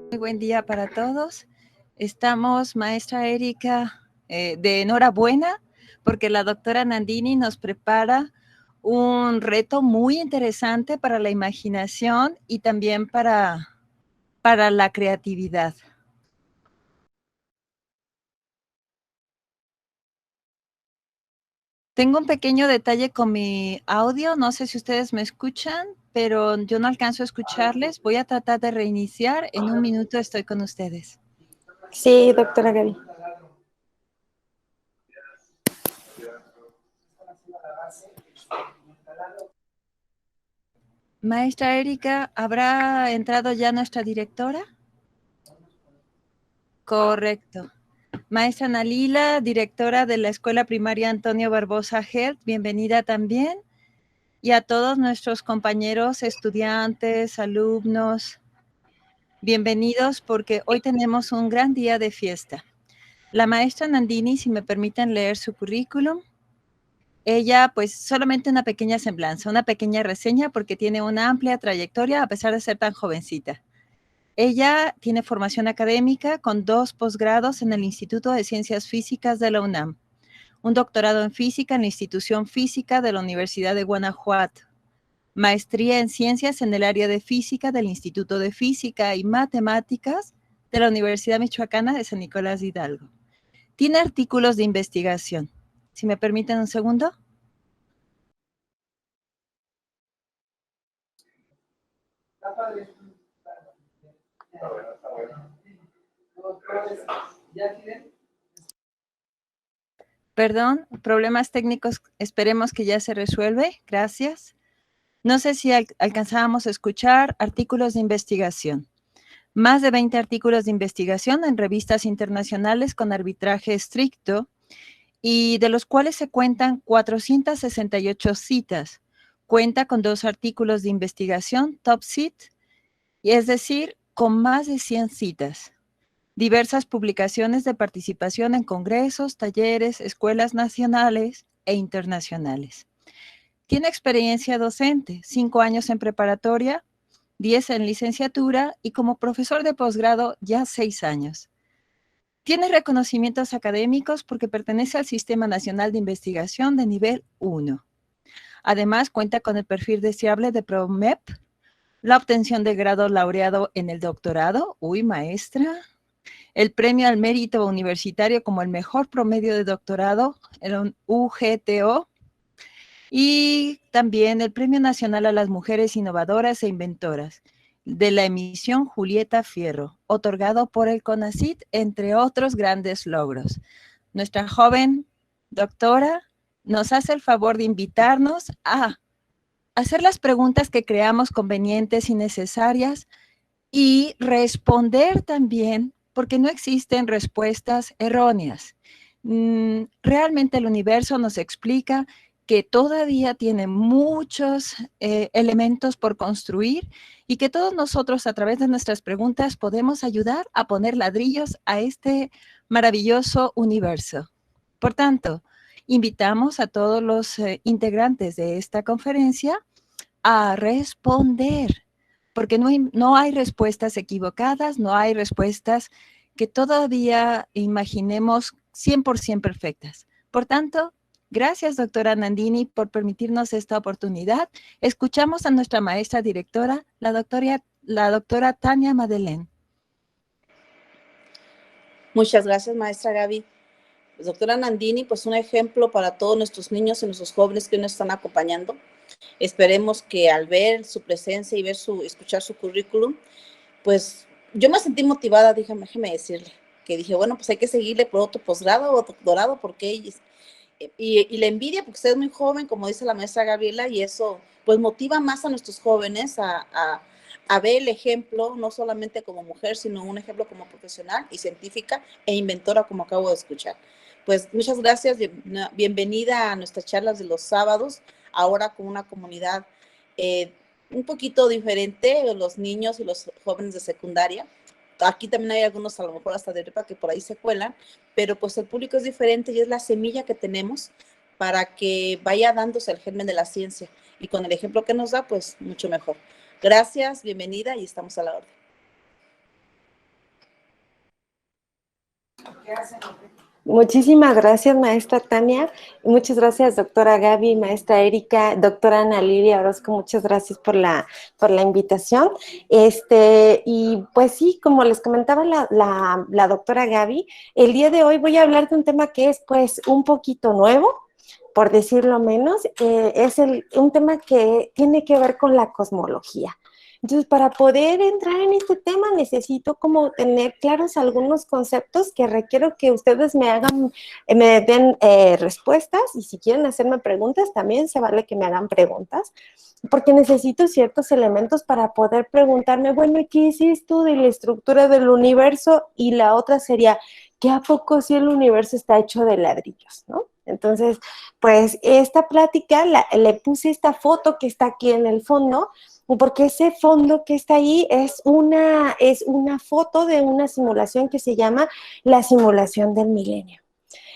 Muy buen día para todos. Estamos, maestra Erika, de enhorabuena porque la doctora Nandini nos prepara un reto muy interesante para la imaginación y también para la creatividad. Tengo un pequeño detalle con mi audio, no sé si ustedes me escuchan, pero yo no alcanzo a escucharles. Voy a tratar de reiniciar. En un minuto estoy con ustedes. Sí, doctora Gaby. Maestra Erika, ¿habrá entrado ya nuestra directora? Correcto. Maestra Nalila, directora de la Escuela Primaria Antonio Barbosa Hert, bienvenida también. Y a todos nuestros compañeros, estudiantes, alumnos, bienvenidos porque hoy tenemos un gran día de fiesta. La maestra Nandini, si me permiten leer su currículum, ella, pues solamente una pequeña semblanza, una pequeña reseña porque tiene una amplia trayectoria a pesar de ser tan jovencita. Ella tiene formación académica con 2 posgrados en el Instituto de Ciencias Físicas de la UNAM, un doctorado en física en la Institución Física de la Universidad de Guanajuato, maestría en ciencias en el área de física del Instituto de Física y Matemáticas de la Universidad Michoacana de San Nicolás de Hidalgo. Tiene artículos de investigación. Si me permiten un segundo. Perdón, problemas técnicos, esperemos que ya se resuelve. Gracias. No sé si alcanzábamos a escuchar artículos de investigación. Más de 20 artículos de investigación en revistas internacionales con arbitraje estricto y de los cuales se cuentan 468 citas. Cuenta con 2 artículos de investigación top cit, y es decir, con más de 100 citas. Diversas publicaciones de participación en congresos, talleres, escuelas nacionales e internacionales. Tiene experiencia docente, 5 años en preparatoria, 10 en licenciatura y como profesor de posgrado ya 6 años. Tiene reconocimientos académicos porque pertenece al Sistema Nacional de Investigación de nivel 1. Además, cuenta con el perfil deseable de PROMEP, la obtención de grado laureado en el doctorado, maestra, el premio al mérito universitario como el mejor promedio de doctorado, el UGTO, y también el Premio Nacional a las Mujeres Innovadoras e Inventoras de la emisión Julieta Fierro, otorgado por el CONACYT, entre otros grandes logros. Nuestra joven doctora nos hace el favor de invitarnos a hacer las preguntas que creamos convenientes y necesarias y responder también, porque no existen respuestas erróneas. Realmente el universo nos explica que todavía tiene muchos elementos por construir y que todos nosotros a través de nuestras preguntas podemos ayudar a poner ladrillos a este maravilloso universo. Por tanto, invitamos a todos los integrantes de esta conferencia a responder, porque no hay respuestas equivocadas, no hay respuestas que todavía imaginemos 100% perfectas. Por tanto, gracias, doctora Nandini, por permitirnos esta oportunidad. Escuchamos a nuestra maestra directora, la doctora Tania Madeleine. Muchas gracias, maestra Gaby. Pues, doctora Nandini, pues un ejemplo para todos nuestros niños y nuestros jóvenes que hoy nos están acompañando. Esperemos que al ver su presencia y escuchar su currículum, pues yo me sentí motivada, déjeme decirle, que dije, bueno, pues hay que seguirle por otro posgrado o doctorado, porque y la envidia, porque usted es muy joven, como dice la maestra Gabriela, y eso pues motiva más a nuestros jóvenes a ver el ejemplo, no solamente como mujer, sino un ejemplo como profesional y científica e inventora, como acabo de escuchar. Pues muchas gracias, bienvenida a nuestras charlas de los sábados, ahora con una comunidad un poquito diferente, los niños y los jóvenes de secundaria. Aquí también hay algunos, a lo mejor hasta de prepa, que por ahí se cuelan, pero pues el público es diferente y es la semilla que tenemos para que vaya dándose el germen de la ciencia. Y con el ejemplo que nos da, pues mucho mejor. Gracias, bienvenida y estamos a la orden. Muchísimas gracias, maestra Tania. Muchas gracias, doctora Gaby, maestra Erika, doctora Ana Lilia Orozco. Muchas gracias por la invitación. Y pues sí, como les comentaba la doctora Gaby, el día de hoy voy a hablar de un tema que es pues un poquito nuevo, por decirlo menos. Un tema que tiene que ver con la cosmología. Entonces, para poder entrar en este tema necesito como tener claros algunos conceptos que requiero que ustedes me den respuestas, y si quieren hacerme preguntas también se vale que me hagan preguntas, porque necesito ciertos elementos para poder preguntarme, bueno, ¿qué es esto de la estructura del universo? Y la otra sería, ¿qué a poco si el universo está hecho de ladrillos, no? Entonces, pues esta plática le puse esta foto que está aquí en el fondo, porque ese fondo que está ahí es una foto de una simulación que se llama la simulación del milenio.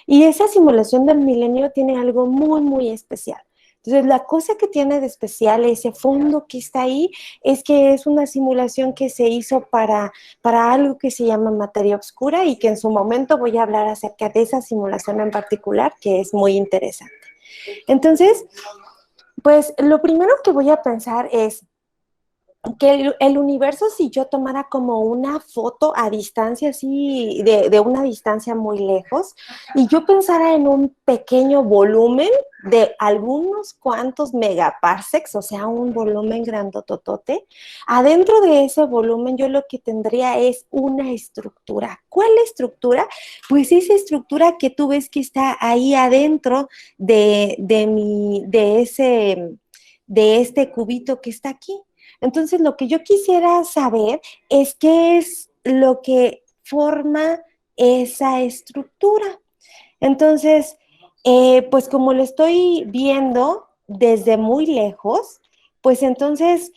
Y esa simulación del milenio tiene algo muy, muy especial. Entonces, la cosa que tiene de especial ese fondo que está ahí es que es una simulación que se hizo para algo que se llama materia oscura, y que en su momento voy a hablar acerca de esa simulación en particular, que es muy interesante. Entonces, pues lo primero que voy a pensar es que el universo, si yo tomara como una foto a distancia, así de una distancia muy lejos, y yo pensara en un pequeño volumen de algunos cuantos megaparsecs, o sea, un volumen grandototote, adentro de ese volumen yo lo que tendría es una estructura. ¿Cuál estructura? Pues esa estructura que tú ves que está ahí adentro de este cubito que está aquí. Entonces, lo que yo quisiera saber es qué es lo que forma esa estructura. Entonces, pues como lo estoy viendo desde muy lejos, pues entonces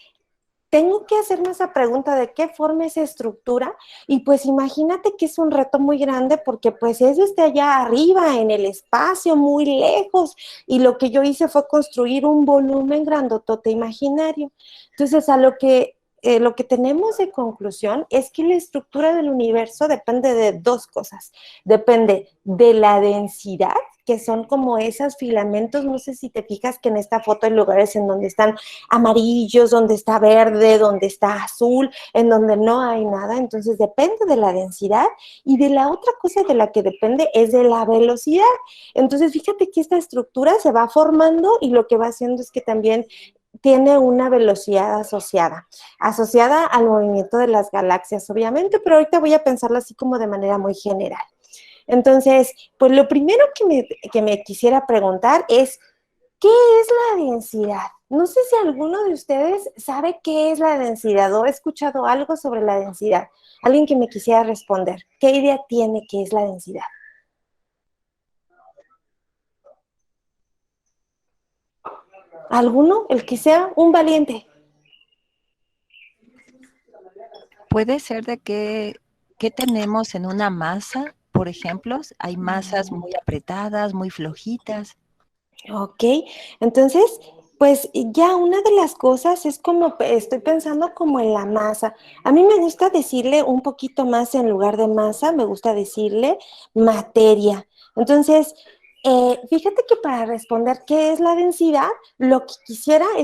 tengo que hacerme esa pregunta de qué forma esa estructura, y pues imagínate que es un reto muy grande, porque pues eso está allá arriba en el espacio, muy lejos, y lo que yo hice fue construir un volumen grandotote imaginario. Entonces, lo que tenemos de conclusión es que la estructura del universo depende de dos cosas. Depende de la densidad, que son como esos filamentos. No sé si te fijas que en esta foto hay lugares en donde están amarillos, donde está verde, donde está azul, en donde no hay nada. Entonces depende de la densidad, y de la otra cosa de la que depende es de la velocidad. Entonces fíjate que esta estructura se va formando, y lo que va haciendo es que también tiene una velocidad asociada al movimiento de las galaxias, obviamente, pero ahorita voy a pensarlo así como de manera muy general. Entonces, pues lo primero que me quisiera preguntar es, ¿qué es la densidad? No sé si alguno de ustedes sabe qué es la densidad o ha escuchado algo sobre la densidad. Alguien que me quisiera responder. ¿Qué idea tiene que es la densidad? ¿Alguno? El que sea un valiente. Puede ser de qué tenemos en una masa, por ejemplo. Hay masas muy apretadas, muy flojitas. Ok, entonces, pues ya una de las cosas es como, estoy pensando como en la masa. A mí me gusta decirle un poquito más, en lugar de masa, me gusta decirle materia. Entonces, fíjate que para responder qué es la densidad, lo que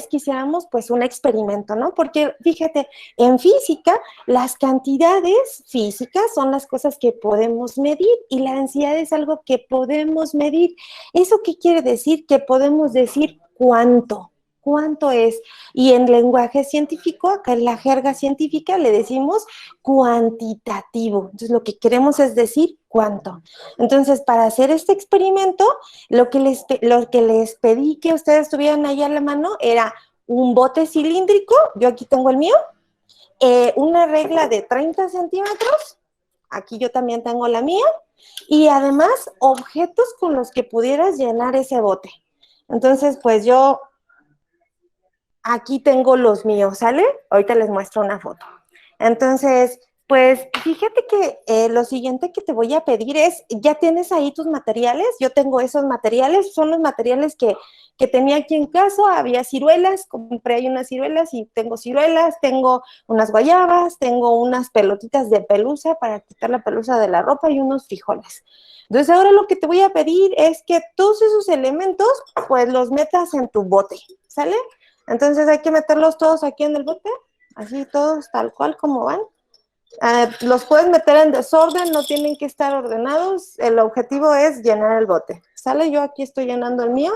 quisiéramos pues un experimento, ¿no? Porque fíjate, en física, las cantidades físicas son las cosas que podemos medir, y la densidad es algo que podemos medir. ¿Eso qué quiere decir? Que podemos decir cuánto es. Y en lenguaje científico, acá en la jerga científica, le decimos cuantitativo. Entonces, lo que queremos es decir cuánto. Entonces, para hacer este experimento, lo que les pedí que ustedes tuvieran ahí a la mano era un bote cilíndrico, yo aquí tengo el mío, una regla de 30 centímetros, aquí yo también tengo la mía, y además objetos con los que pudieras llenar ese bote. Entonces, pues yo aquí tengo los míos, ¿sale? Ahorita les muestro una foto. Entonces, Pues fíjate que lo siguiente que te voy a pedir es, ¿ya tienes ahí tus materiales? Yo tengo esos materiales, son los materiales que tenía aquí en casa, había ciruelas, compré ahí unas ciruelas y tengo ciruelas, tengo unas guayabas, tengo unas pelotitas de pelusa para quitar la pelusa de la ropa y unos frijoles. Entonces ahora lo que te voy a pedir es que todos esos elementos pues los metas en tu bote, ¿sale? Entonces hay que meterlos todos aquí en el bote, así todos tal cual como van. Los puedes meter en desorden, no tienen que estar ordenados. El objetivo es llenar el bote. ¿Sale? Yo aquí estoy llenando el mío.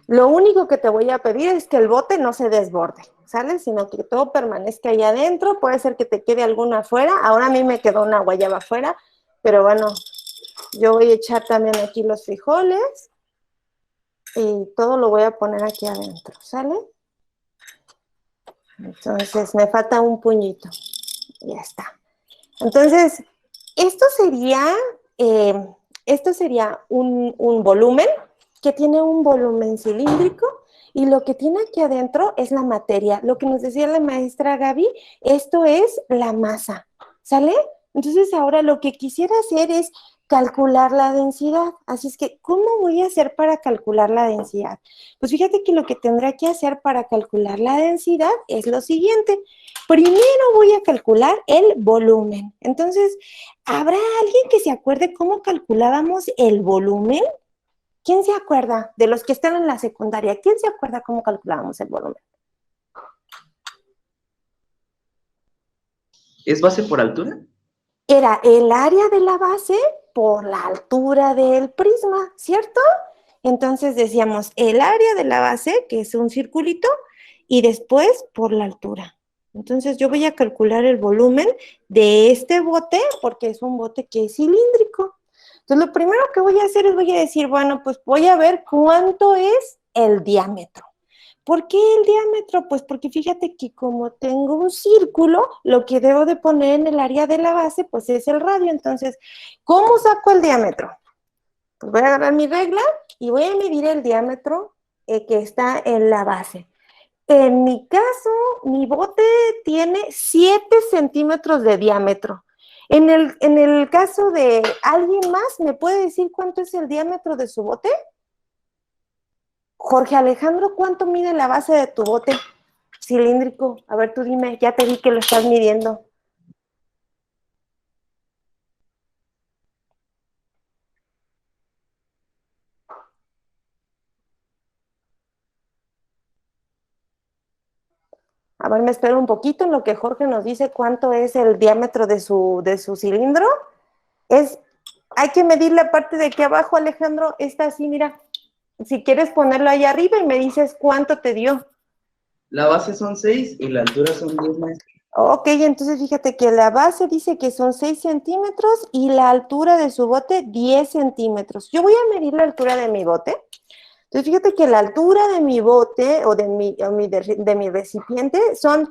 Lo único que te voy a pedir es que el bote no se desborde, ¿sale? Sino que todo permanezca ahí adentro. Puede ser que te quede alguna afuera. Ahora a mí me quedó una guayaba afuera, pero bueno, yo voy a echar también aquí los frijoles y todo lo voy a poner aquí adentro, ¿sale? Entonces me falta un puñito. Ya está. Entonces, esto sería, eh, esto sería un volumen que tiene un volumen cilíndrico y lo que tiene aquí adentro es la materia. Lo que nos decía la maestra Gaby, esto es la masa, ¿sale? Entonces ahora lo que quisiera hacer es calcular la densidad. Así es que, ¿cómo voy a hacer para calcular la densidad? Pues fíjate que lo que tendré que hacer para calcular la densidad es lo siguiente. Primero voy a calcular el volumen. Entonces, ¿habrá alguien que se acuerde cómo calculábamos el volumen? ¿Quién se acuerda de los que están en la secundaria? ¿Quién se acuerda cómo calculábamos el volumen? ¿Es base por altura? Era el área de la base por la altura del prisma, ¿cierto? Entonces decíamos el área de la base, que es un circulito, y después por la altura. Entonces yo voy a calcular el volumen de este bote, porque es un bote que es cilíndrico. Entonces lo primero que voy a hacer es voy a decir, bueno, pues voy a ver cuánto es el diámetro. ¿Por qué el diámetro? Pues porque fíjate que como tengo un círculo, lo que debo de poner en el área de la base, pues es el radio. Entonces, ¿cómo saco el diámetro? Pues voy a agarrar mi regla y voy a medir el diámetro que está en la base. En mi caso, mi bote tiene 7 centímetros de diámetro. En el caso de alguien más, ¿me puede decir cuánto es el diámetro de su bote? Jorge Alejandro, ¿cuánto mide la base de tu bote cilíndrico? A ver, tú dime, ya te vi que lo estás midiendo. A ver, me espero un poquito en lo que Jorge nos dice cuánto es el diámetro de su cilindro. Hay que medir la parte de aquí abajo, Alejandro, está así, mira. Si quieres ponerlo ahí arriba y me dices cuánto te dio. La base son 6 y la altura son 10 maestra. Ok, entonces fíjate que la base dice que son 6 centímetros y la altura de su bote 10 centímetros. Yo voy a medir la altura de mi bote. Entonces fíjate que la altura de mi bote o de mi recipiente son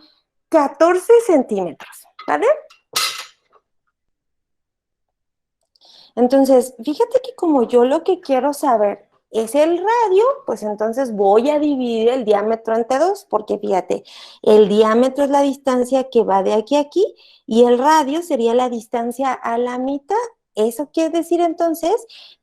14 centímetros, ¿vale? Entonces, fíjate que como yo lo que quiero saber es el radio, pues entonces voy a dividir el diámetro entre 2, porque fíjate, el diámetro es la distancia que va de aquí a aquí y el radio sería la distancia a la mitad. Eso quiere decir entonces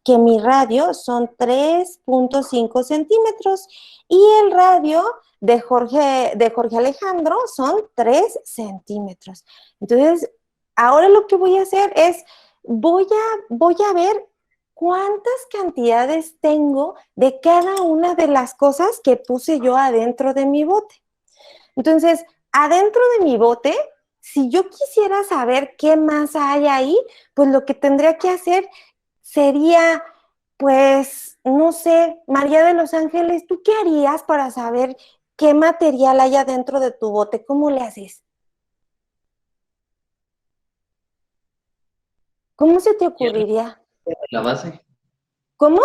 que mi radio son 3.5 centímetros y el radio de Jorge Alejandro son 3 centímetros. Entonces, ahora lo que voy a hacer es voy a ver cuántas cantidades tengo de cada una de las cosas que puse yo adentro de mi bote. Entonces, adentro de mi bote, si yo quisiera saber qué más hay ahí, pues lo que tendría que hacer sería, pues, no sé, María de los Ángeles, ¿tú qué harías para saber qué material hay adentro de tu bote? ¿Cómo le haces? ¿Cómo se te ocurriría? La base. ¿Cómo?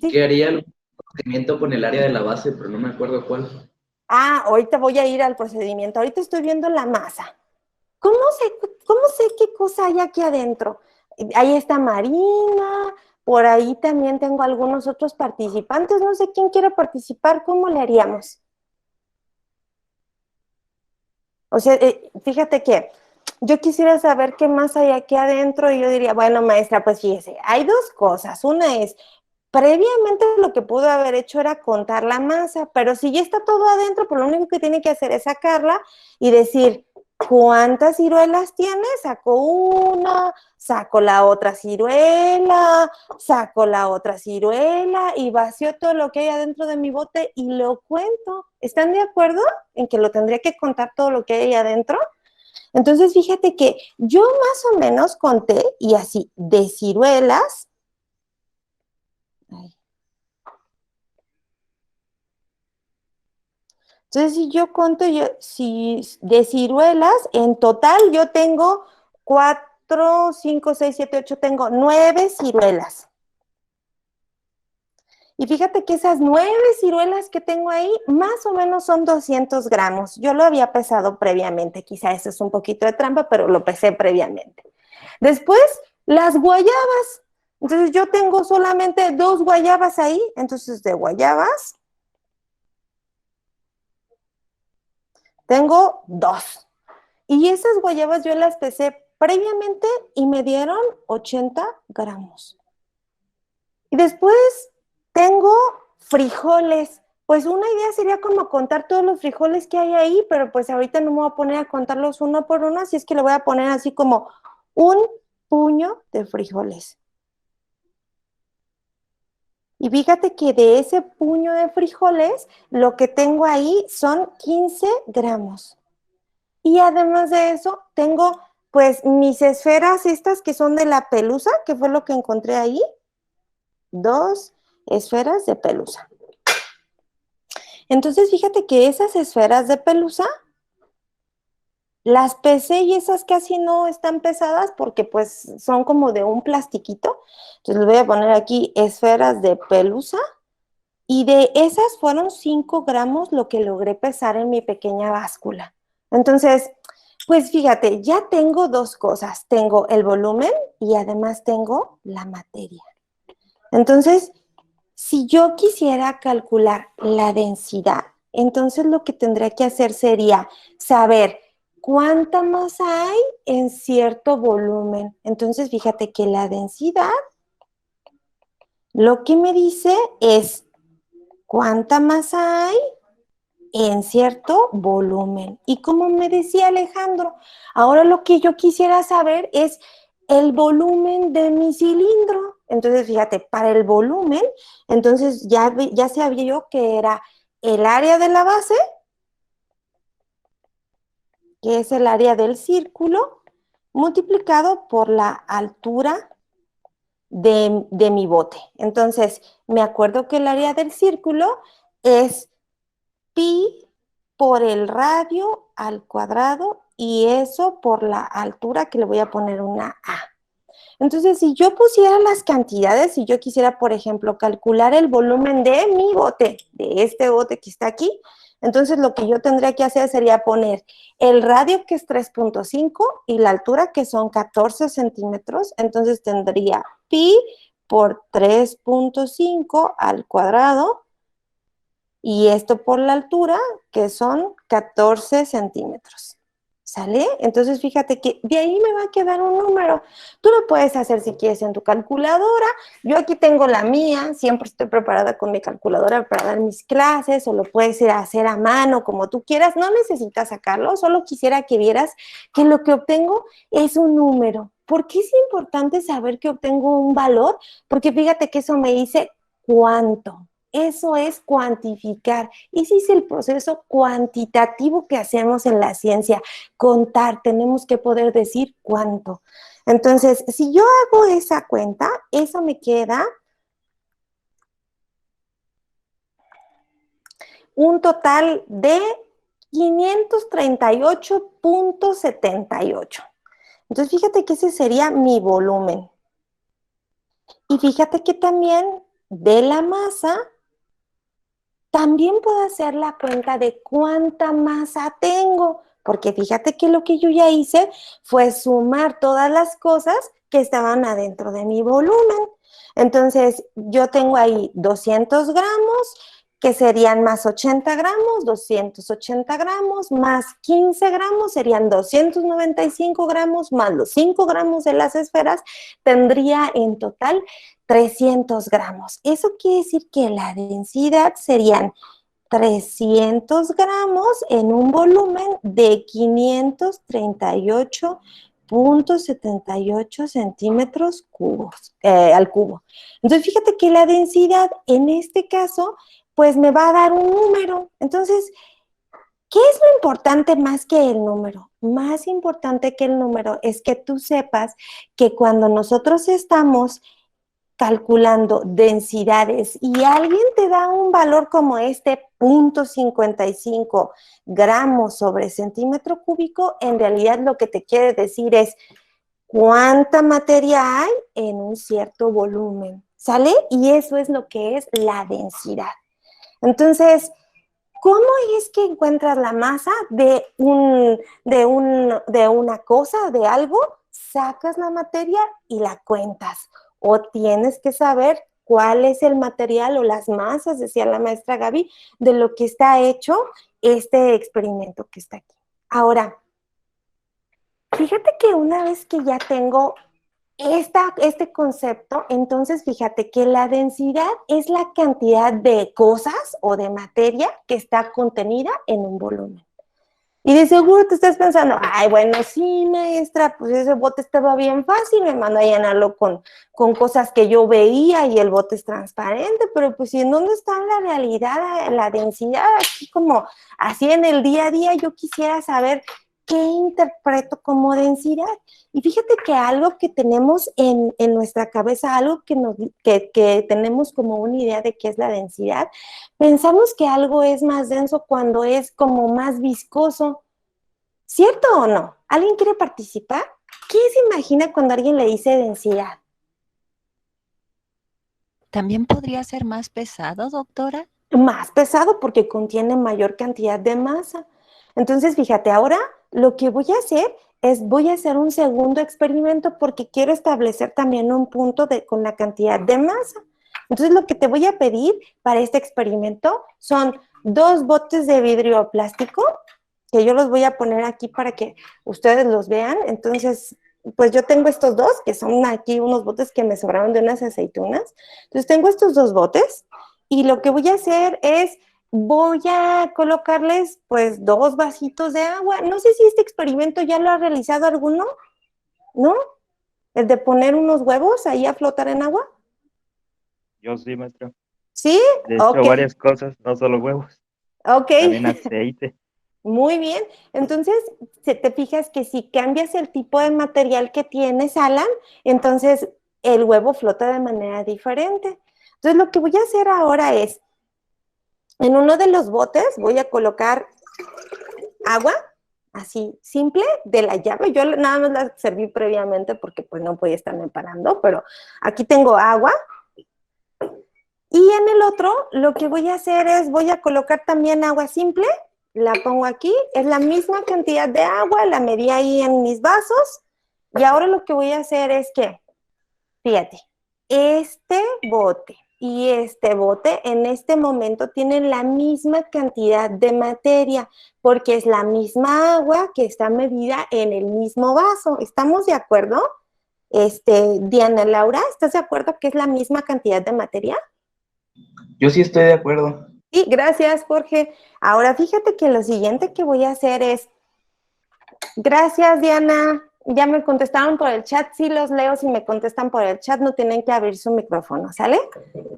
Sí. ¿Qué haría el procedimiento con el área de la base? Pero no me acuerdo cuál. Ah, ahorita voy a ir al procedimiento. Ahorita estoy viendo la masa. ¿Cómo sé qué cosa hay aquí adentro? Ahí está Marina, por ahí también tengo algunos otros participantes. No sé quién quiere participar. ¿Cómo le haríamos? O sea, fíjate que yo quisiera saber qué más hay aquí adentro y yo diría, bueno, maestra, pues fíjese, hay dos cosas. Una es, previamente lo que pudo haber hecho era contar la masa, pero si ya está todo adentro, pues lo único que tiene que hacer es sacarla y decir, ¿cuántas ciruelas tiene? Saco una, saco la otra ciruela, saco la otra ciruela y vacío todo lo que hay adentro de mi bote y lo cuento. ¿Están de acuerdo en que lo tendría que contar todo lo que hay adentro? Entonces, fíjate que yo más o menos conté y así, de ciruelas. Ay. Entonces, si yo cuento, si de ciruelas, en total yo tengo 4, 5, 6, 7, 8, tengo 9 ciruelas. Y fíjate que esas 9 ciruelas que tengo ahí, más o menos son 200 gramos. Yo lo había pesado previamente, quizá eso es un poquito de trampa, pero lo pesé previamente. Después, las guayabas. Entonces, yo tengo solamente 2 guayabas ahí. Entonces, de guayabas, tengo 2. Y esas guayabas yo las pesé previamente y me dieron 80 gramos. Y después tengo frijoles. Pues una idea sería como contar todos los frijoles que hay ahí, pero pues ahorita no me voy a poner a contarlos uno por uno, así es que le voy a poner así como un puño de frijoles. Y fíjate que de ese puño de frijoles, lo que tengo ahí son 15 gramos. Y además de eso, tengo pues mis esferas estas que son de la pelusa, que fue lo que encontré ahí. 2 esferas de pelusa. Entonces, fíjate que esas esferas de pelusa las pesé y esas casi no están pesadas porque pues son como de un plastiquito. Entonces les voy a poner aquí esferas de pelusa y de esas fueron 5 gramos lo que logré pesar en mi pequeña báscula. Entonces, pues fíjate, ya tengo 2 cosas. Tengo el volumen y además tengo la materia. Entonces, si yo quisiera calcular la densidad, entonces lo que tendría que hacer sería saber cuánta masa hay en cierto volumen. Entonces, fíjate que la densidad lo que me dice es cuánta masa hay en cierto volumen. Y como me decía Alejandro, ahora lo que yo quisiera saber es el volumen de mi cilindro. Entonces, fíjate, para el volumen, entonces ya sabía yo que era el área de la base, que es el área del círculo, multiplicado por la altura de mi bote. Entonces, me acuerdo que el área del círculo es pi por el radio al cuadrado y eso por la altura que le voy a poner una A. Entonces, si yo pusiera las cantidades, si yo quisiera, por ejemplo, calcular el volumen de mi bote, de este bote que está aquí, entonces lo que yo tendría que hacer sería poner el radio, que es 3.5, y la altura, que son 14 centímetros. Entonces tendría pi por 3.5 al cuadrado, y esto por la altura, que son 14 centímetros. ¿Sale? Entonces, fíjate que de ahí me va a quedar un número. Tú lo puedes hacer si quieres en tu calculadora. Yo aquí tengo la mía. Siempre estoy preparada con mi calculadora para dar mis clases, o lo puedes ir a hacer a mano, como tú quieras. No necesitas sacarlo. Solo quisiera que vieras que lo que obtengo es un número. ¿Por qué es importante saber que obtengo un valor? Porque fíjate que eso me dice cuánto. Eso es cuantificar. Ese es el proceso cuantitativo que hacemos en la ciencia. Contar, tenemos que poder decir cuánto. Entonces, si yo hago esa cuenta, eso me queda un total de 538.78. Entonces, fíjate que ese sería mi volumen. Y fíjate que también de la masa, también puedo hacer la cuenta de cuánta masa tengo, porque fíjate que lo que yo ya hice fue sumar todas las cosas que estaban adentro de mi volumen. Entonces, yo tengo ahí 200 gramos, que serían más 80 gramos, 280 gramos, más 15 gramos, serían 295 gramos, más los 5 gramos de las esferas, tendría en total 300 gramos. Eso quiere decir que la densidad serían 300 gramos en un volumen de 538.78 centímetros cubos, al cubo. Entonces, fíjate que la densidad en este caso, pues me va a dar un número. Entonces, ¿qué es lo importante más que el número? Más importante que el número es que tú sepas que cuando nosotros estamos calculando densidades y alguien te da un valor como este 0.55 gramos sobre centímetro cúbico, en realidad lo que te quiere decir es cuánta materia hay en un cierto volumen, ¿sale? Y eso es lo que es la densidad. Entonces, ¿cómo es que encuentras la masa de una cosa, de algo? Sacas la materia y la cuentas. O tienes que saber cuál es el material o las masas, decía la maestra Gaby, de lo que está hecho este experimento que está aquí. Ahora, fíjate que una vez que ya tengo este concepto, entonces fíjate que la densidad es la cantidad de cosas o de materia que está contenida en un volumen. Y de seguro te estás pensando, ay, bueno, sí, maestra, pues ese bote estaba bien fácil, me mandó a llenarlo con cosas que yo veía y el bote es transparente, pero pues ¿en dónde está la realidad, la densidad? Así como así en el día a día yo quisiera saber qué interpreto como densidad. Y fíjate que algo que tenemos en nuestra cabeza, algo que tenemos como una idea de qué es la densidad, pensamos que algo es más denso cuando es como más viscoso. ¿Cierto o no? ¿Alguien quiere participar? ¿Qué se imagina cuando alguien le dice densidad? ¿También podría ser más pesado, doctora? Más pesado porque contiene mayor cantidad de masa. Entonces, fíjate, ahora lo que voy a hacer es, voy a hacer un segundo experimento porque quiero establecer también un punto con la cantidad de masa. Entonces, lo que te voy a pedir para este experimento son 2 botes de vidrio plástico, que yo los voy a poner aquí para que ustedes los vean. Entonces, pues yo tengo estos 2, que son aquí unos botes que me sobraron de unas aceitunas. Entonces, tengo estos 2 botes y lo que voy a hacer es, voy a colocarles pues 2 vasitos de agua. No sé si este experimento ya lo ha realizado alguno, ¿no? El de poner unos huevos ahí a flotar en agua. Yo sí, maestra. ¿Sí? De hecho, Ok. varias cosas, no solo huevos, Ok. también aceite. Muy bien. Entonces, te fijas que si cambias el tipo de material que tienes, Alan, entonces el huevo flota de manera diferente. Entonces, lo que voy a hacer ahora es, en uno de los botes voy a colocar agua, así, simple, de la llave. Yo nada más la serví previamente porque pues no podía estarme parando, pero aquí tengo agua. Y en el otro, lo que voy a hacer es, voy a colocar también agua simple. La pongo aquí, es la misma cantidad de agua, la medí ahí en mis vasos. Y ahora lo que voy a hacer es que, fíjate, este bote y este bote en este momento tienen la misma cantidad de materia, porque es la misma agua que está medida en el mismo vaso. ¿Estamos de acuerdo? Diana Laura, ¿estás de acuerdo que es la misma cantidad de materia? Yo sí estoy de acuerdo. Sí, gracias, Jorge. Ahora fíjate que lo siguiente que voy a hacer es, gracias, Diana. Ya me contestaron por el chat, sí los leo, si me contestan por el chat no tienen que abrir su micrófono, ¿sale?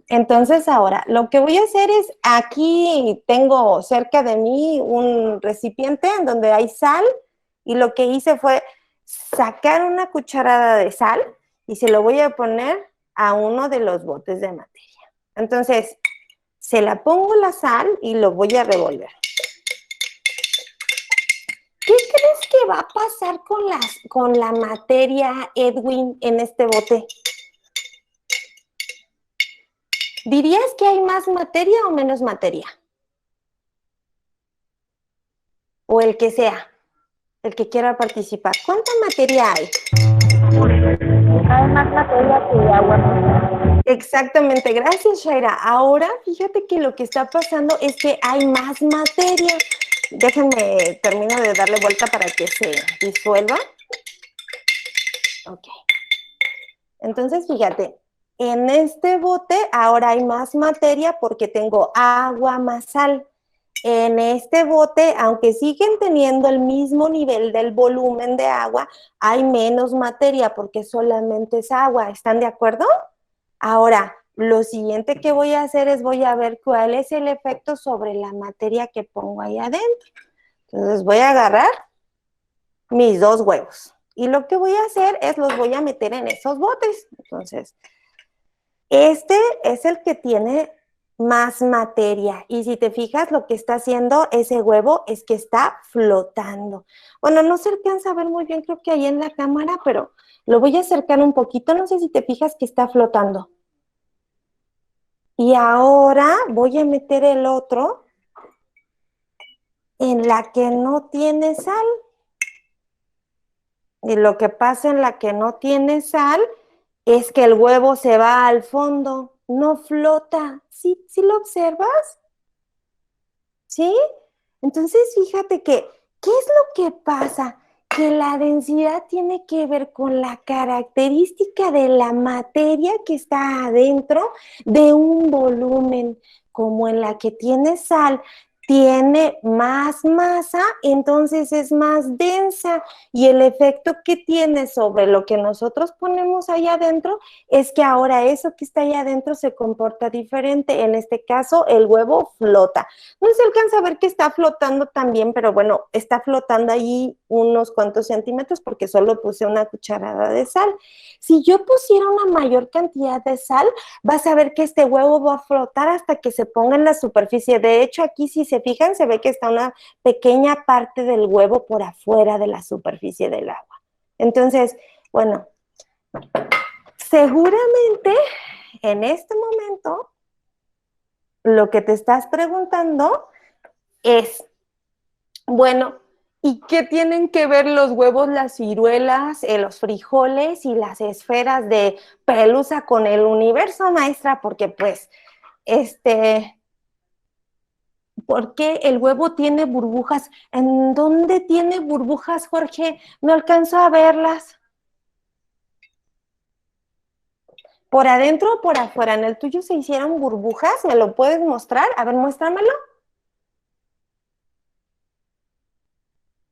Entonces ahora, lo que voy a hacer es, aquí tengo cerca de mí un recipiente en donde hay sal y lo que hice fue sacar una cucharada de sal y se lo voy a poner a uno de los botes de materia. Entonces, se la pongo la sal y lo voy a revolver. ¿Qué crees que va a pasar con la materia, Edwin, en este bote? ¿Dirías que hay más materia o menos materia? O el que sea, el que quiera participar. ¿Cuánta materia hay? Hay más materia que agua. Exactamente, gracias, Shaira. Ahora, fíjate que lo que está pasando es que hay más materia. Déjenme, termino de darle vuelta para que se disuelva. Ok. Entonces, fíjate, en este bote ahora hay más materia porque tengo agua más sal. En este bote, aunque siguen teniendo el mismo nivel del volumen de agua, hay menos materia porque solamente es agua. ¿Están de acuerdo? Ahora, lo siguiente que voy a hacer es voy a ver cuál es el efecto sobre la materia que pongo ahí adentro. Entonces voy a agarrar mis 2 huevos. Y lo que voy a hacer es los voy a meter en esos botes. Entonces, este es el que tiene más materia. Y si te fijas, lo que está haciendo ese huevo es que está flotando. Bueno, no se alcanza a ver muy bien, creo que ahí en la cámara, pero lo voy a acercar un poquito. No sé si te fijas que está flotando. Y ahora voy a meter el otro en la que no tiene sal. Y lo que pasa en la que no tiene sal es que el huevo se va al fondo, no flota. ¿Sí, sí lo observas? ¿Sí? Entonces, fíjate que, ¿qué es lo que pasa? Que la densidad tiene que ver con la característica de la materia que está adentro de un volumen, como en la que tiene sal, tiene más masa, entonces es más densa y el efecto que tiene sobre lo que nosotros ponemos ahí adentro es que ahora eso que está ahí adentro se comporta diferente. En este caso, el huevo flota. No se alcanza a ver que está flotando también, pero bueno, está flotando ahí unos cuantos centímetros porque solo puse una cucharada de sal. Si yo pusiera una mayor cantidad de sal, vas a ver que este huevo va a flotar hasta que se ponga en la superficie. De hecho, aquí si se fijan, se ve que está una pequeña parte del huevo por afuera de la superficie del agua. Entonces, bueno, seguramente en este momento lo que te estás preguntando es, bueno, ¿y qué tienen que ver los huevos, las ciruelas, los frijoles y las esferas de pelusa con el universo, maestra? Porque pues, ¿por qué el huevo tiene burbujas? ¿En dónde tiene burbujas, Jorge? No alcanzo a verlas. ¿Por adentro o por afuera? ¿En el tuyo se hicieron burbujas? ¿Me lo puedes mostrar? A ver, muéstramelo.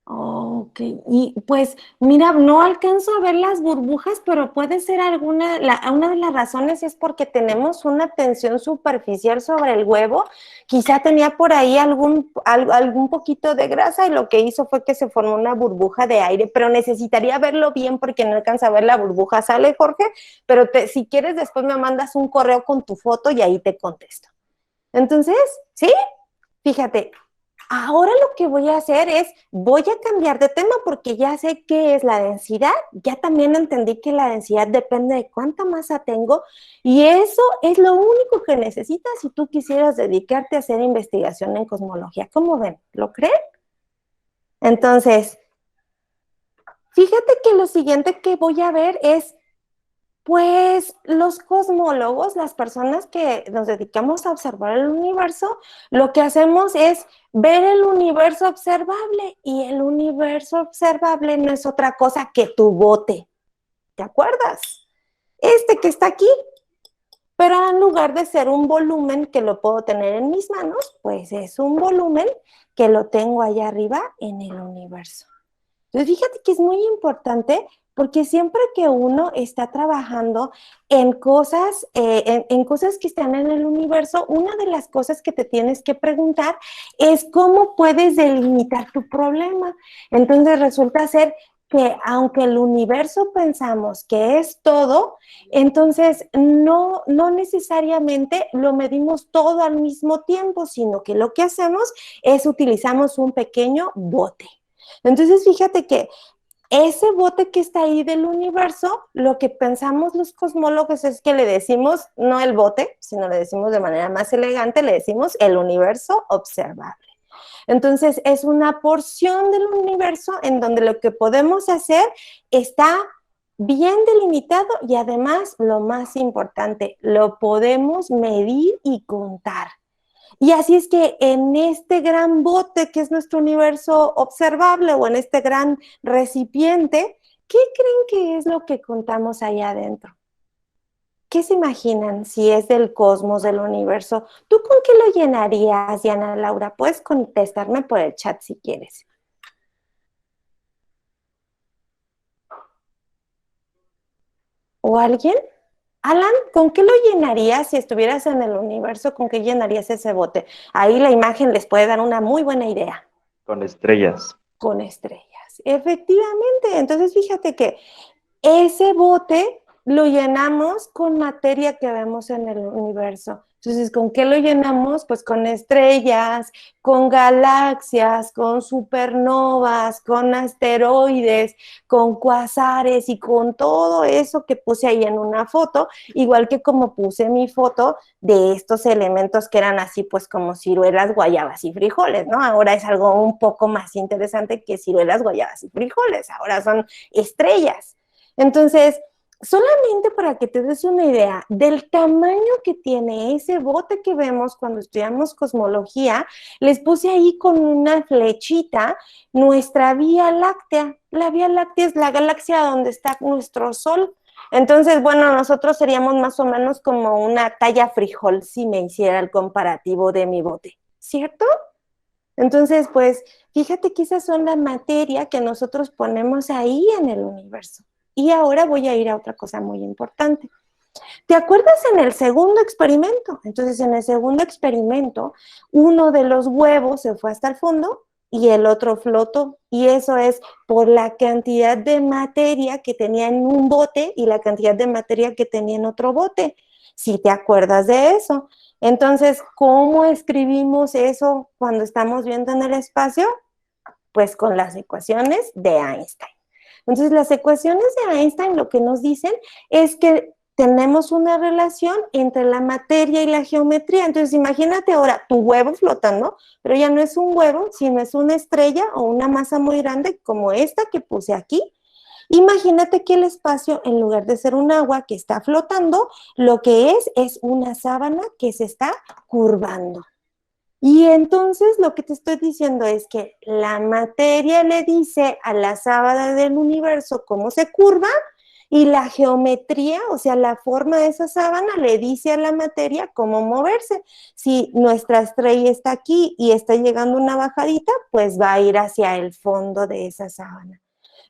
Ok, y pues mira, no alcanzo a ver las burbujas, pero puede ser una de las razones es porque tenemos una tensión superficial sobre el huevo. Quizá tenía por ahí algún poquito de grasa y lo que hizo fue que se formó una burbuja de aire, pero necesitaría verlo bien porque no alcanza a ver la burbuja. ¿Sale, Jorge? Pero si quieres después me mandas un correo con tu foto y ahí te contesto. Entonces, ¿sí? Fíjate. Ahora lo que voy a hacer es, voy a cambiar de tema porque ya sé qué es la densidad, ya también entendí que la densidad depende de cuánta masa tengo y eso es lo único que necesitas si tú quisieras dedicarte a hacer investigación en cosmología. ¿Cómo ven? ¿Lo creen? Entonces, fíjate que lo siguiente que voy a ver es pues los cosmólogos, las personas que nos dedicamos a observar el universo, lo que hacemos es ver el universo observable y el universo observable no es otra cosa que tu bote. ¿Te acuerdas? Este que está aquí, pero en lugar de ser un volumen que lo puedo tener en mis manos, pues es un volumen que lo tengo allá arriba en el universo. Entonces, fíjate que es muy importante porque siempre que uno está trabajando en cosas, en cosas que están en el universo, una de las cosas que te tienes que preguntar es cómo puedes delimitar tu problema. Entonces, resulta ser que aunque el universo pensamos que es todo, entonces no necesariamente lo medimos todo al mismo tiempo, sino que lo que hacemos es utilizamos un pequeño bote. Entonces, fíjate que ese bote que está ahí del universo, lo que pensamos los cosmólogos es que le decimos, no el bote, sino le decimos de manera más elegante, le decimos el universo observable. Entonces, es una porción del universo en donde lo que podemos hacer está bien delimitado y además, lo más importante, lo podemos medir y contar. Y así es que en este gran bote que es nuestro universo observable o en este gran recipiente, ¿qué creen que es lo que contamos allá adentro? ¿Qué se imaginan si es del cosmos, del universo? ¿Tú con qué lo llenarías, Diana Laura? Puedes contestarme por el chat si quieres. ¿O alguien? Alan, ¿con qué lo llenarías si estuvieras en el universo? ¿Con qué llenarías ese bote? Ahí la imagen les puede dar una muy buena idea. Con estrellas. Con estrellas. Efectivamente. Entonces, fíjate que ese bote lo llenamos con materia que vemos en el universo. Entonces, ¿con qué lo llenamos? Pues con estrellas, con galaxias, con supernovas, con asteroides, con cuasares y con todo eso que puse ahí en una foto, igual que como puse mi foto de estos elementos que eran así pues como ciruelas, guayabas y frijoles, ¿no? Ahora es algo un poco más interesante que ciruelas, guayabas y frijoles, ahora son estrellas. Entonces, solamente para que te des una idea del tamaño que tiene ese bote que vemos cuando estudiamos cosmología, les puse ahí con una flechita nuestra Vía Láctea. La Vía Láctea es la galaxia donde está nuestro Sol. Entonces, bueno, nosotros seríamos más o menos como una talla frijol si me hiciera el comparativo de mi bote, ¿cierto? Entonces, pues, fíjate que esas son la materia que nosotros ponemos ahí en el universo. Y ahora voy a ir a otra cosa muy importante. ¿Te acuerdas en el segundo experimento? Entonces, en el segundo experimento, uno de los huevos se fue hasta el fondo y el otro flotó. Y eso es por la cantidad de materia que tenía en un bote y la cantidad de materia que tenía en otro bote. Si te acuerdas de eso. Entonces, ¿cómo escribimos eso cuando estamos viendo en el espacio? Pues con las ecuaciones de Einstein. Entonces, las ecuaciones de Einstein lo que nos dicen es que tenemos una relación entre la materia y la geometría. Entonces, imagínate ahora tu huevo flotando, pero ya no es un huevo, sino es una estrella o una masa muy grande como esta que puse aquí. Imagínate que el espacio, en lugar de ser un agua que está flotando, lo que es una sábana que se está curvando. Y entonces lo que te estoy diciendo es que la materia le dice a la sábana del universo cómo se curva y la geometría, o sea, la forma de esa sábana le dice a la materia cómo moverse. Si nuestra estrella está aquí y está llegando una bajadita, pues va a ir hacia el fondo de esa sábana.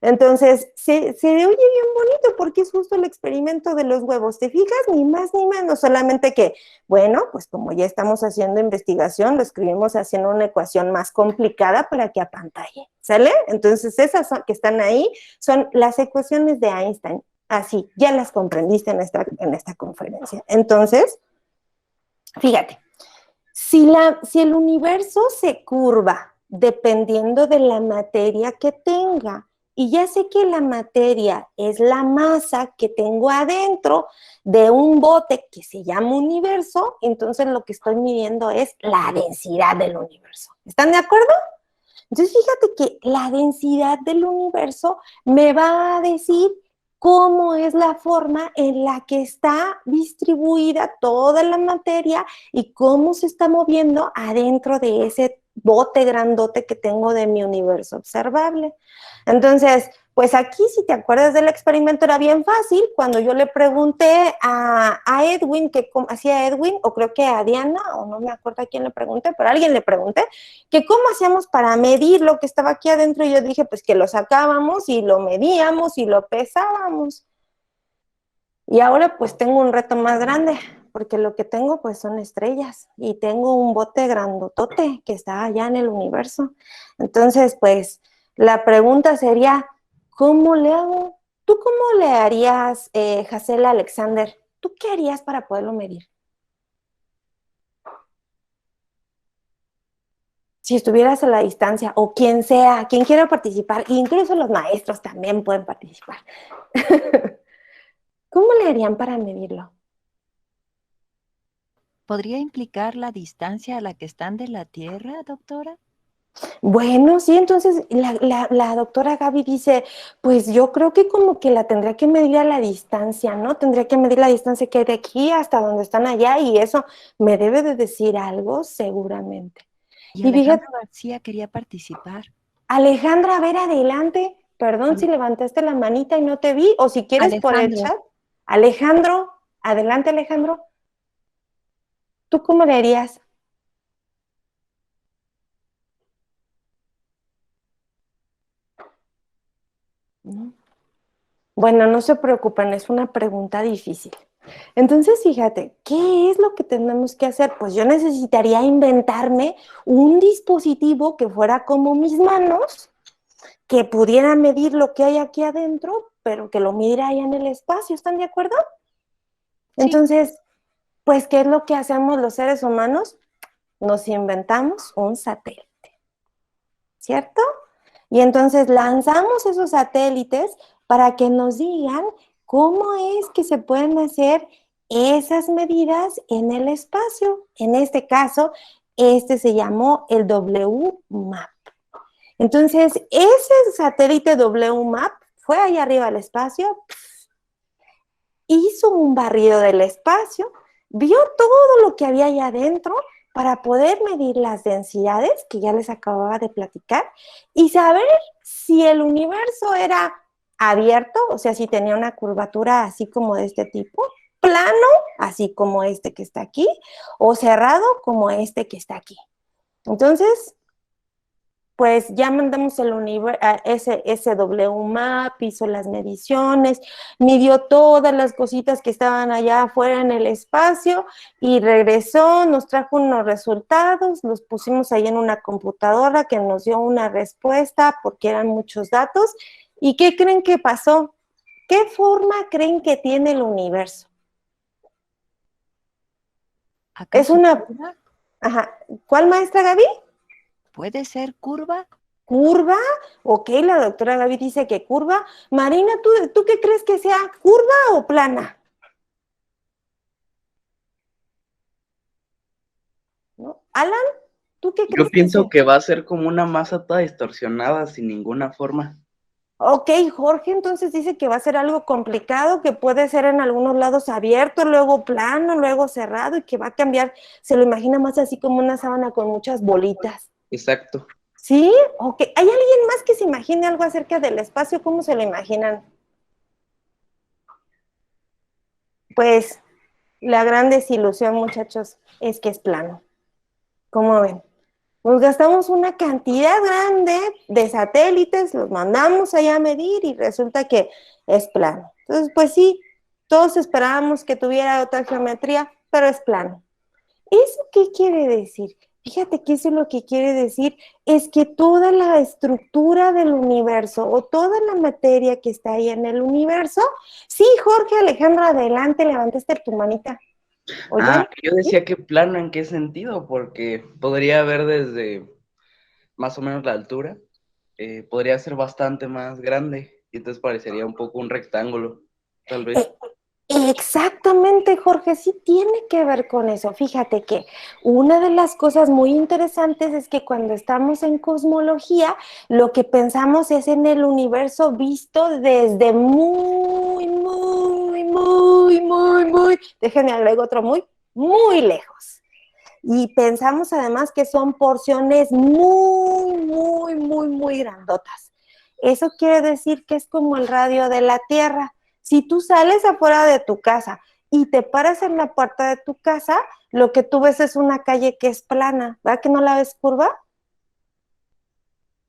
Entonces, se oye bien bonito porque es justo el experimento de los huevos. ¿Te fijas? Ni más ni menos, solamente que, bueno, pues como ya estamos haciendo investigación, lo escribimos haciendo una ecuación más complicada para que apantalle, ¿sale? Entonces, esas que están ahí son las ecuaciones de Einstein. Así, ya las comprendiste en esta conferencia. Entonces, fíjate, si el universo se curva dependiendo de la materia que tenga, y ya sé que la materia es la masa que tengo adentro de un bote que se llama universo, entonces lo que estoy midiendo es la densidad del universo. ¿Están de acuerdo? Entonces fíjate que la densidad del universo me va a decir cómo es la forma en la que está distribuida toda la materia y cómo se está moviendo adentro de ese bote grandote que tengo de mi universo observable. Entonces, pues aquí, si te acuerdas del experimento, era bien fácil. Cuando yo le pregunté a Edwin, que hacía Edwin, o creo que a Diana, o no me acuerdo a quién le pregunté, pero a alguien le pregunté, que cómo hacíamos para medir lo que estaba aquí adentro, y yo dije, pues que lo sacábamos y lo medíamos y lo pesábamos. Y ahora pues tengo un reto más grande, porque lo que tengo pues son estrellas y tengo un bote grandotote que está allá en el universo. Entonces pues la pregunta sería, ¿cómo le hago? ¿Tú cómo le harías, Hazel Alexander? ¿Tú qué harías para poderlo medir? Si estuvieras a la distancia, o quien sea, quien quiera participar, incluso los maestros también pueden participar. ¿Cómo le harían para medirlo? ¿Podría implicar la distancia a la que están de la Tierra, doctora? Bueno, sí, entonces la doctora Gaby dice, pues yo creo que como que la tendría que medir a la distancia, ¿no? Tendría que medir la distancia que hay de aquí hasta donde están allá y eso me debe de decir algo seguramente. Y Y fíjate, Alejandro García quería participar. Alejandra, a ver, adelante. Perdón si levantaste la manita y no te vi, o si quieres por el Alejandro, chat. Alejandro, adelante, Alejandro. ¿Tú cómo le harías? ¿No? Bueno, no se preocupen, es una pregunta difícil. Entonces, fíjate, ¿qué es lo que tenemos que hacer? Pues yo necesitaría inventarme un dispositivo que fuera como mis manos, que pudiera medir lo que hay aquí adentro, pero que lo midiera ahí en el espacio. ¿Están de acuerdo? sí, Entonces, pues, ¿qué es lo que hacemos los seres humanos? Nos inventamos un satélite, ¿cierto? Y entonces lanzamos esos satélites para que nos digan cómo es que se pueden hacer esas medidas en el espacio. En este caso, este se llamó el WMAP. Entonces, ese satélite WMAP fue ahí arriba al espacio, hizo un barrido del espacio, vio todo lo que había allá adentro para poder medir las densidades que ya les acababa de platicar y saber si el universo era abierto, o sea, si tenía una curvatura así como de este tipo, plano, así como este que está aquí, o cerrado como este que está aquí. Entonces, pues ya mandamos ese WMAP, hizo las mediciones, midió todas las cositas que estaban allá afuera en el espacio y regresó, nos trajo unos resultados, los pusimos ahí en una computadora que nos dio una respuesta porque eran muchos datos. ¿Y qué creen que pasó? ¿Qué forma creen que tiene el universo? Es ¿acaso una, curva? ajá, ¿cuál maestra Gaby? ¿Puede ser curva? ¿Curva? Ok, la doctora Gaby dice que curva. Marina, ¿tú qué crees que sea? ¿Curva o plana? ¿No? Alan, ¿tú qué Yo crees que sea? pienso que va a ser como una masa toda distorsionada, sin ninguna forma. Ok, Jorge entonces dice que va a ser algo complicado, que puede ser en algunos lados abierto, luego plano, luego cerrado y que va a cambiar. Se lo imagina más así como una sábana con muchas bolitas. Exacto. ¿Sí? Ok. ¿Hay alguien más que se imagine algo acerca del espacio? ¿Cómo se lo imaginan? Pues la gran desilusión, muchachos, es que es plano. ¿Cómo ven? Nos gastamos una cantidad grande de satélites, los mandamos allá a medir y resulta que es plano. Entonces, pues sí, todos esperábamos que tuviera otra geometría, pero es plano. ¿Eso qué quiere decir? Fíjate que eso lo que quiere decir es que toda la estructura del universo o toda la materia que está ahí en el universo, sí, Jorge, Alejandro, adelante, levantaste tu manita. Ah, ¿Oyen? yo ¿Sí? decía que plano, ¿en qué sentido? Porque podría haber desde más o menos la altura, podría ser bastante más grande y entonces parecería un poco un rectángulo, tal vez. Eh, Exactamente, Jorge, sí tiene que ver con eso. Fíjate que una de las cosas muy interesantes es que cuando estamos en cosmología, lo que pensamos es en el universo visto desde déjenme agregar otro muy lejos. Y pensamos además que son porciones muy grandotas. Eso quiere decir que es como el radio de la Tierra. Si tú sales afuera de tu casa y te paras en la puerta de tu casa, lo que tú ves es una calle que es plana, ¿verdad que no la ves curva?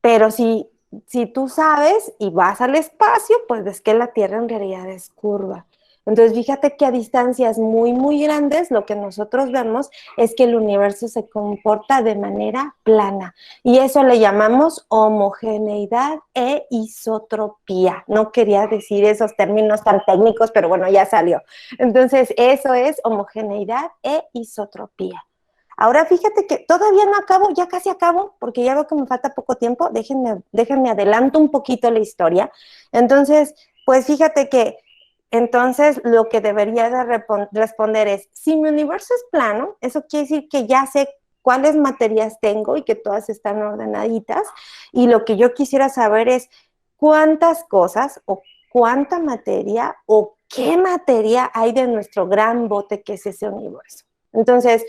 Pero si tú sabes y vas al espacio, pues ves que la Tierra en realidad es curva. Entonces, fíjate que a distancias muy grandes, lo que nosotros vemos es que el universo se comporta de manera plana. Y eso le llamamos homogeneidad e isotropía. No quería decir esos términos tan técnicos, pero bueno, ya salió. Entonces, eso es homogeneidad e isotropía. Ahora fíjate que todavía no acabo, ya casi acabo, porque ya veo que me falta poco tiempo. Déjenme adelanto un poquito la historia. Entonces, pues fíjate que entonces lo que debería de responder es, si mi universo es plano, eso quiere decir que ya sé cuáles materias tengo y que todas están ordenaditas, y lo que yo quisiera saber es cuántas cosas o cuánta materia o qué materia hay de nuestro gran bote que es ese universo. Entonces,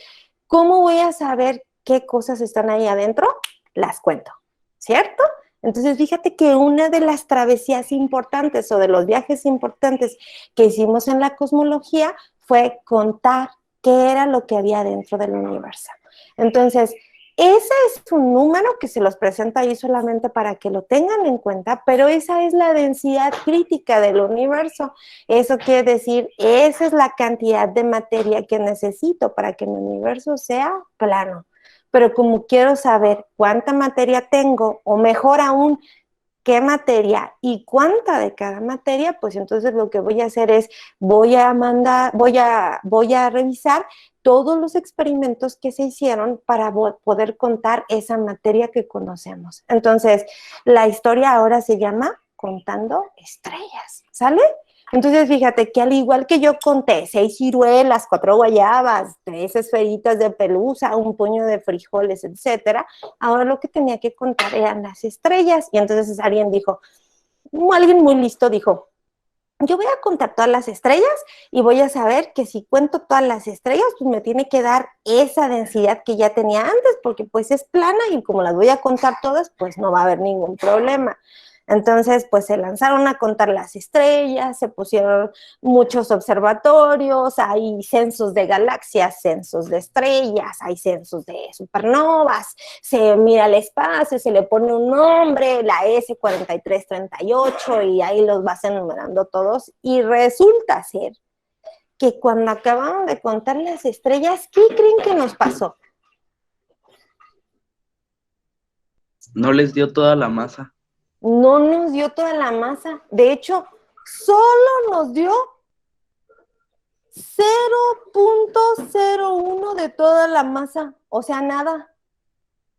¿cómo voy a saber qué cosas están ahí adentro? Las cuento, ¿cierto? Entonces, fíjate que una de las travesías importantes o de los viajes importantes que hicimos en la cosmología fue contar qué era lo que había dentro del universo. Entonces, ese es un número que se los presenta ahí solamente para que lo tengan en cuenta, pero esa es la densidad crítica del universo. Eso quiere decir, esa es la cantidad de materia que necesito para que mi universo sea plano. Pero como quiero saber cuánta materia tengo, o mejor aún, qué materia y cuánta de cada materia, pues entonces lo que voy a hacer es, voy a revisar todos los experimentos que se hicieron para poder contar esa materia que conocemos. Entonces, la historia ahora se llama Contando Estrellas, ¿sale? Entonces, fíjate que al igual que yo conté 6 ciruelas, 4 guayabas, 3 esferitas de pelusa, un puño de frijoles, etcétera, ahora lo que tenía que contar eran las estrellas. Y entonces alguien muy listo dijo, yo voy a contar todas las estrellas y voy a saber que si cuento todas las estrellas, pues me tiene que dar esa densidad que ya tenía antes, porque pues es plana y como las voy a contar todas, pues no va a haber ningún problema. Entonces, pues se lanzaron a contar las estrellas, se pusieron muchos observatorios, hay censos de galaxias, censos de estrellas, hay censos de supernovas, se mira el espacio, se le pone un nombre, la S4338, y ahí los vas enumerando todos, y resulta ser que cuando acabaron de contar las estrellas, ¿qué creen que nos pasó? No les dio toda la masa. No nos dio toda la masa. De hecho, solo nos dio 0.01 de toda la masa. O sea, nada.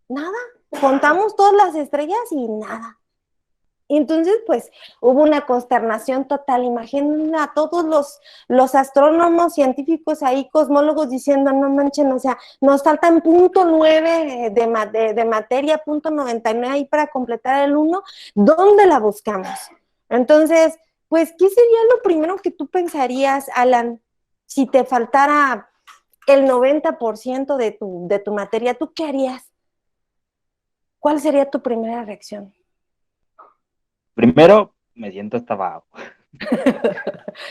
Nada. Contamos todas las estrellas y nada. Entonces, pues, hubo una consternación total. Imaginen a todos los astrónomos, científicos ahí, cosmólogos, diciendo, no manchen, o sea, nos faltan 0.9 de materia, 0.99 ahí para completar el 1. ¿Dónde la buscamos? Entonces, pues, ¿qué sería lo primero que tú pensarías, Alan, si te faltara el 90% de tu materia? ¿Tú qué harías? ¿Cuál sería tu primera reacción? Primero, me siento hasta abajo.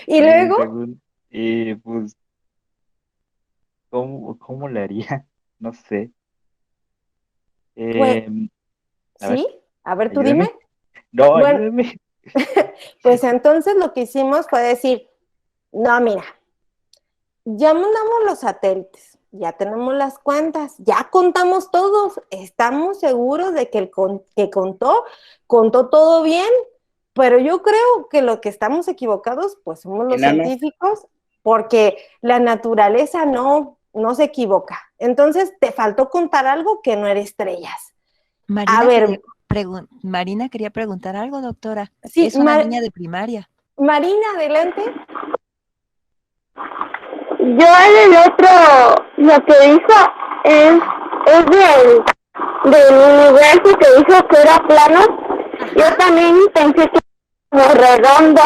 ¿Y luego? Y pues, ¿cómo le haría? No sé. Pues, A ver, ¿sí? A ver, tú dime. ayúdeme. No, Bueno, ayúdeme. pues entonces lo que hicimos fue decir, no, mira, ya mandamos los satélites, ya tenemos las cuentas, ya contamos todos, estamos seguros de que que contó todo bien, pero yo creo que lo que estamos equivocados, pues somos los Enano. científicos, porque la naturaleza no se equivoca. Entonces te faltó contar algo que no era estrellas. Marina quería preguntar algo, doctora. Sí, Es una niña de primaria. Marina, adelante. Yo en el otro, lo que hizo es del universo que dijo que era plano. Yo también pensé que era como redondo.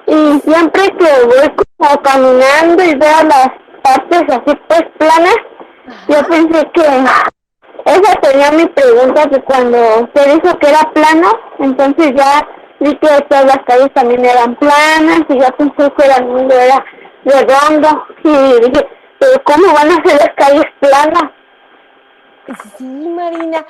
Y siempre que voy como caminando y veo las partes así pues planas, yo pensé que esa sería mi pregunta, que cuando usted dijo que era plano, entonces ya vi que todas las calles también eran planas y ya pensé que el mundo era redondo y dije, pero ¿cómo van a ser las calles planas? Sí, Marina,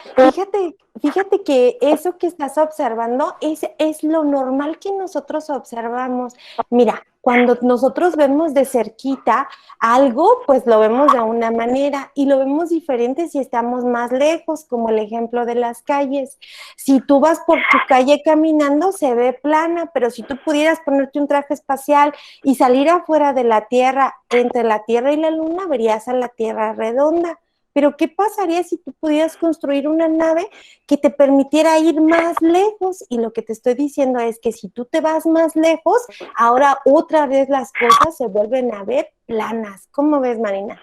fíjate que eso que estás observando es lo normal que nosotros observamos. Mira, cuando nosotros vemos de cerquita algo, pues lo vemos de una manera y lo vemos diferente si estamos más lejos, como el ejemplo de las calles. Si tú vas por tu calle caminando, se ve plana, pero si tú pudieras ponerte un traje espacial y salir afuera de la Tierra, entre la Tierra y la Luna, verías a la Tierra redonda. Pero ¿qué pasaría si tú pudieras construir una nave que te permitiera ir más lejos? Y lo que te estoy diciendo es que si tú te vas más lejos, ahora otra vez las cosas se vuelven a ver planas. ¿Cómo ves, Marina?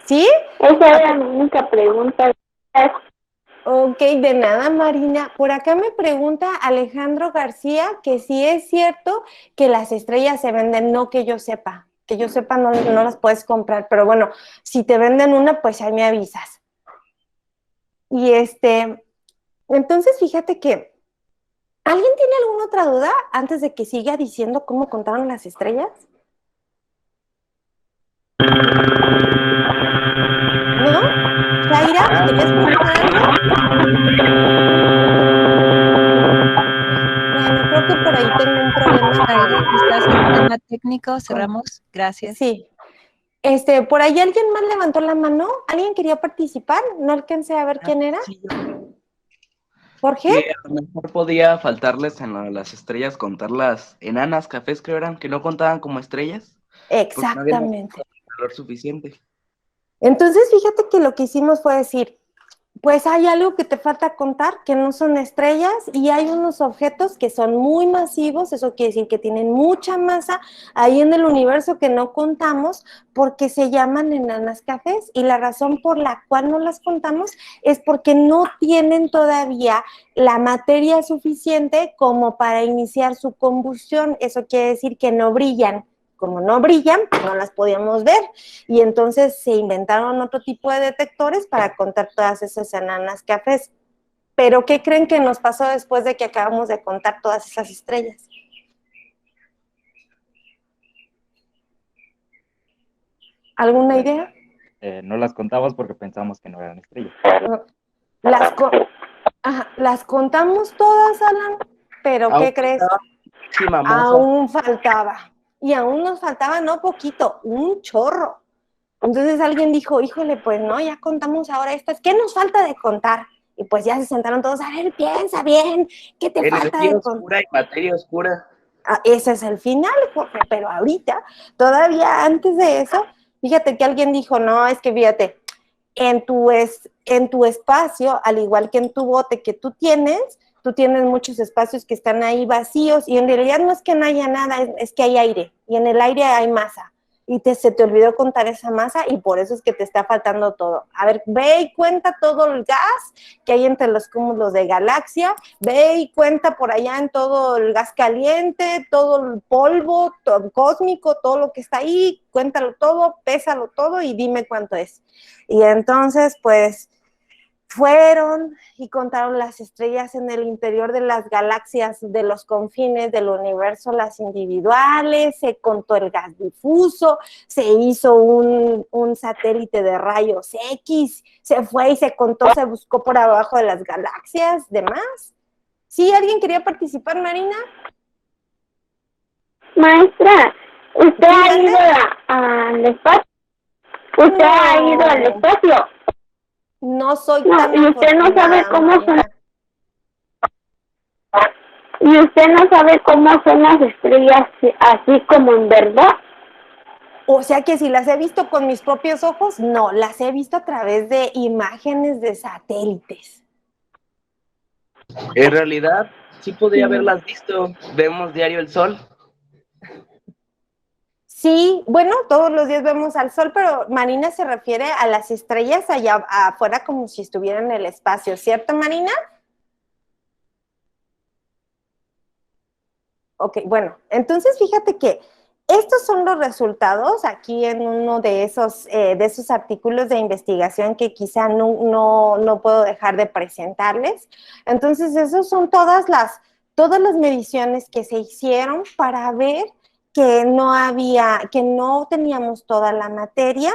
¿Sí? Esa era mi única pregunta. Ok, de nada, Marina. Por acá me pregunta Alejandro García que si es cierto que las estrellas se venden, no que yo sepa. Que yo sepa no las puedes comprar, pero bueno, si te venden una, pues ahí me avisas. Y entonces fíjate que, ¿alguien tiene alguna otra duda antes de que siga diciendo cómo contaron las estrellas? ¿No? Shaira, ¿querías preguntar algo? Bueno, creo que por ahí tengo un problema Zaira, con... quizás un tema técnico. Cerramos. Gracias. Sí. Por ahí alguien más levantó la mano. ¿Alguien quería participar? No alcancé a ver quién era. Sí, yo ¿Jorge? que a lo mejor podía faltarles en las estrellas contar las enanas cafés, creo eran, que no contaban como estrellas, porque no habían Exactamente. valor suficiente. Entonces, fíjate que lo que hicimos fue decir, pues hay algo que te falta contar, que no son estrellas, y hay unos objetos que son muy masivos, eso quiere decir que tienen mucha masa ahí en el universo que no contamos porque se llaman enanas cafés, y la razón por la cual no las contamos es porque no tienen todavía la materia suficiente como para iniciar su combustión, eso quiere decir que no brillan. Como no brillan, pues no las podíamos ver. Y entonces se inventaron otro tipo de detectores para contar todas esas enanas cafés. Pero ¿qué creen que nos pasó después de que acabamos de contar todas esas estrellas? ¿Alguna idea? No las contamos porque pensamos que no eran estrellas. Las, las contamos todas, Alan, pero Aún ¿qué crees? faltaba muchísima masa. Aún faltaba. Y aún nos faltaba no poquito, un chorro. Entonces alguien dijo, híjole, pues no, ya contamos ahora estas, ¿qué nos falta de contar? Y pues ya se sentaron todos, a ver, piensa bien, ¿qué te falta Energía de contar? oscura y materia oscura. Ah, ese es el final, Jorge, pero ahorita, todavía antes de eso, fíjate que alguien dijo, no, es que fíjate, en tu espacio, al igual que en tu bote que tú tienes muchos espacios que están ahí vacíos y en realidad no es que no haya nada, es que hay aire y en el aire hay masa y se te olvidó contar esa masa y por eso es que te está faltando todo. A ver, ve y cuenta todo el gas que hay entre los cúmulos de galaxia, ve y cuenta por allá en todo el gas caliente, todo el polvo todo cósmico, todo lo que está ahí, cuéntalo todo, pésalo todo y dime cuánto es. Y entonces, pues, fueron y contaron las estrellas en el interior de las galaxias, de los confines del universo, las individuales, se contó el gas difuso, se hizo un satélite de rayos X, se fue y se contó, se buscó por abajo de las galaxias, demás. ¿Sí? ¿Alguien quería participar, Marina? Maestra, ¿usted ha Dígame. ido al espacio? ¿Usted ha ido al espacio? No soy No, tan y usted no sabe afortunada, cómo son. Marina. ¿Y usted no sabe cómo son las estrellas así como en verdad? O sea que si las he visto con mis propios ojos, no, las he visto a través de imágenes de satélites. En realidad, sí podría haberlas visto. Vemos diario el sol. Sí, bueno, todos los días vemos al sol, pero Marina se refiere a las estrellas allá afuera como si estuvieran en el espacio, ¿cierto, Marina? Ok, bueno, entonces fíjate que estos son los resultados aquí en uno de esos artículos de investigación que quizá no puedo dejar de presentarles. Entonces, esos son todas las mediciones que se hicieron para ver que no teníamos toda la materia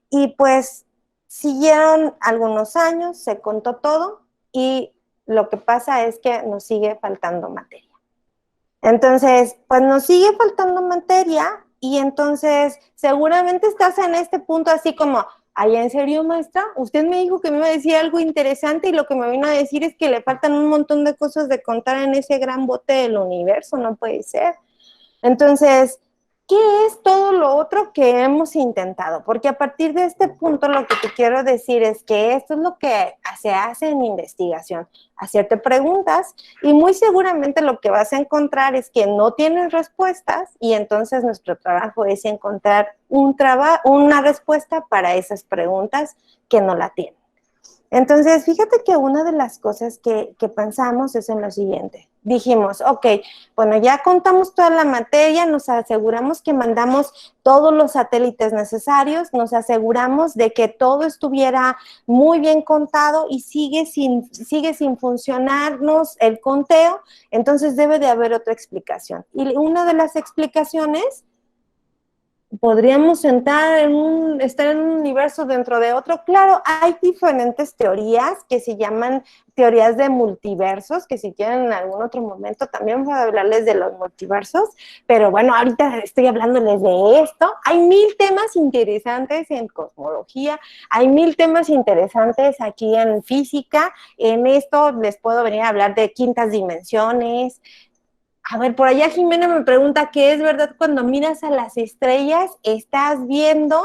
y pues siguieron algunos años, se contó todo y lo que pasa es que nos sigue faltando materia. Entonces, pues nos sigue faltando materia y entonces seguramente estás en este punto así como, ay, ¿en serio, maestra? Usted me dijo que me iba a decir algo interesante y lo que me vino a decir es que le faltan un montón de cosas de contar en ese gran bote del universo, no puede ser. Entonces, ¿qué es todo lo otro que hemos intentado? Porque a partir de este punto lo que te quiero decir es que esto es lo que se hace en investigación, hacerte preguntas y muy seguramente lo que vas a encontrar es que no tienes respuestas y entonces nuestro trabajo es encontrar una respuesta para esas preguntas que no la tienen. Entonces, fíjate que una de las cosas que pensamos es en lo siguiente. Dijimos, ok, bueno, ya contamos toda la materia, nos aseguramos que mandamos todos los satélites necesarios, nos aseguramos de que todo estuviera muy bien contado y sigue sin funcionarnos el conteo, entonces debe de haber otra explicación. Y una de las explicaciones podríamos estar en un universo dentro de otro. Claro, hay diferentes teorías que se llaman teorías de multiversos, que si quieren en algún otro momento también voy a hablarles de los multiversos, pero bueno, ahorita estoy hablándoles de esto. Hay 1000 temas interesantes en cosmología, hay 1000 temas interesantes aquí en física, en esto les puedo venir a hablar de quintas dimensiones. A ver, por allá Jimena me pregunta ¿qué es verdad cuando miras a las estrellas? ¿Estás viendo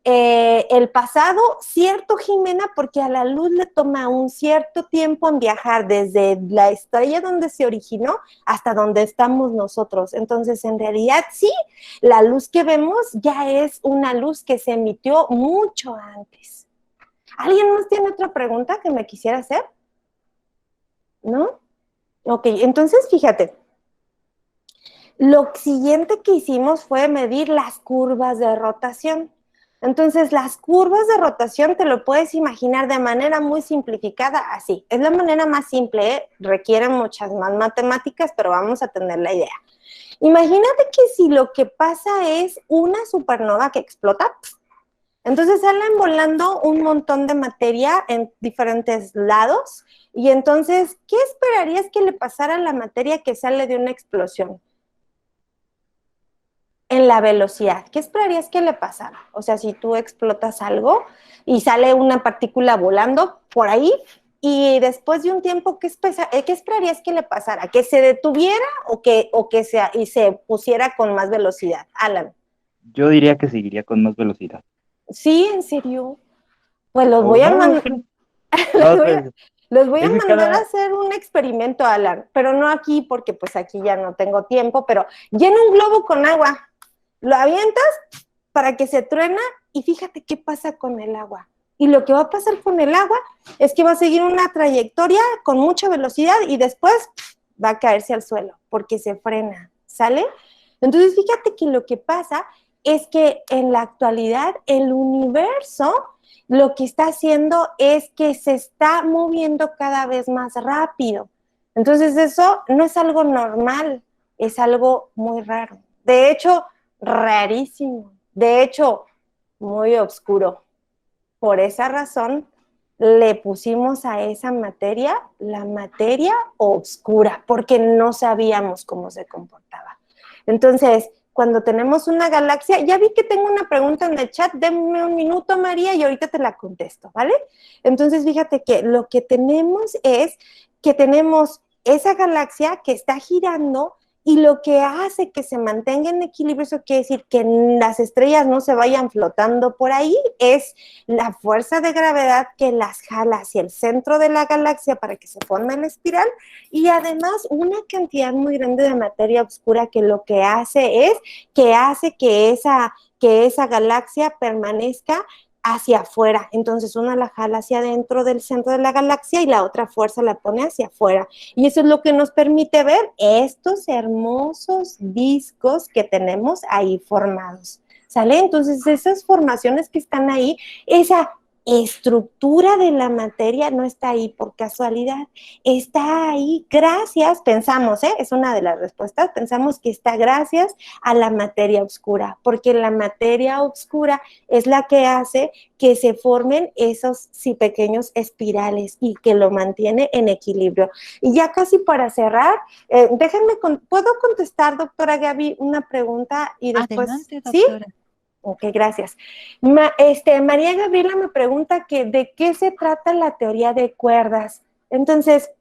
el pasado? Cierto, Jimena, porque a la luz le toma un cierto tiempo en viajar desde la estrella donde se originó hasta donde estamos nosotros. Entonces, en realidad, sí, la luz que vemos ya es una luz que se emitió mucho antes. ¿Alguien más tiene otra pregunta que me quisiera hacer? ¿No? Ok, entonces fíjate. Lo siguiente que hicimos fue medir las curvas de rotación. Entonces, las curvas de rotación te lo puedes imaginar de manera muy simplificada así. Es la manera más simple, ¿eh? Requiere muchas más matemáticas, pero vamos a tener la idea. Imagínate que si lo que pasa es una supernova que explota, entonces salen volando un montón de materia en diferentes lados y entonces, ¿qué esperarías que le pasara a la materia que sale de una explosión? En la velocidad, ¿qué esperarías que le pasara? O sea, si tú explotas algo y sale una partícula volando por ahí y después de un tiempo, ¿qué esperarías que le pasara? ¿Que se detuviera o que se pusiera con más velocidad? Alan. Yo diría que seguiría con más velocidad. Sí, ¿en serio? Pues los O voy a no, mandar. no, pues, Los voy a es que mandar a hacer un experimento, Alan, pero no aquí porque pues aquí ya no tengo tiempo, pero llena un globo con agua, lo avientas para que se truena y fíjate qué pasa con el agua. Y lo que va a pasar con el agua es que va a seguir una trayectoria con mucha velocidad y después va a caerse al suelo porque se frena, ¿sale? Entonces fíjate que lo que pasa es que en la actualidad el universo lo que está haciendo es que se está moviendo cada vez más rápido. Entonces eso no es algo normal, es algo muy raro. De hecho, rarísimo. De hecho, muy oscuro. Por esa razón, le pusimos a esa materia la materia oscura, porque no sabíamos cómo se comportaba. Entonces, cuando tenemos una galaxia, ya vi que tengo una pregunta en el chat, denme un minuto, María, y ahorita te la contesto, ¿vale? Entonces, fíjate que lo que tenemos es que tenemos esa galaxia que está girando y lo que hace que se mantenga en equilibrio, eso quiere decir que las estrellas no se vayan flotando por ahí, es la fuerza de gravedad que las jala hacia el centro de la galaxia para que se forme la espiral y además una cantidad muy grande de materia oscura que lo que hace es que esa galaxia permanezca hacia afuera. Entonces una la jala hacia adentro del centro de la galaxia y la otra fuerza la pone hacia afuera. Y eso es lo que nos permite ver estos hermosos discos que tenemos ahí formados. ¿Sale? Entonces esas formaciones que están ahí, esa estructura de la materia no está ahí por casualidad, está ahí gracias, pensamos, es una de las respuestas, pensamos que está gracias a la materia oscura, porque la materia oscura es la que hace que se formen esos pequeños espirales y que lo mantiene en equilibrio. Y ya casi para cerrar, ¿puedo contestar, doctora Gaby, una pregunta y después? Adelante, doctora. ¿Sí? Ok, gracias. María Gabriela me pregunta que de qué se trata la teoría de cuerdas. Entonces,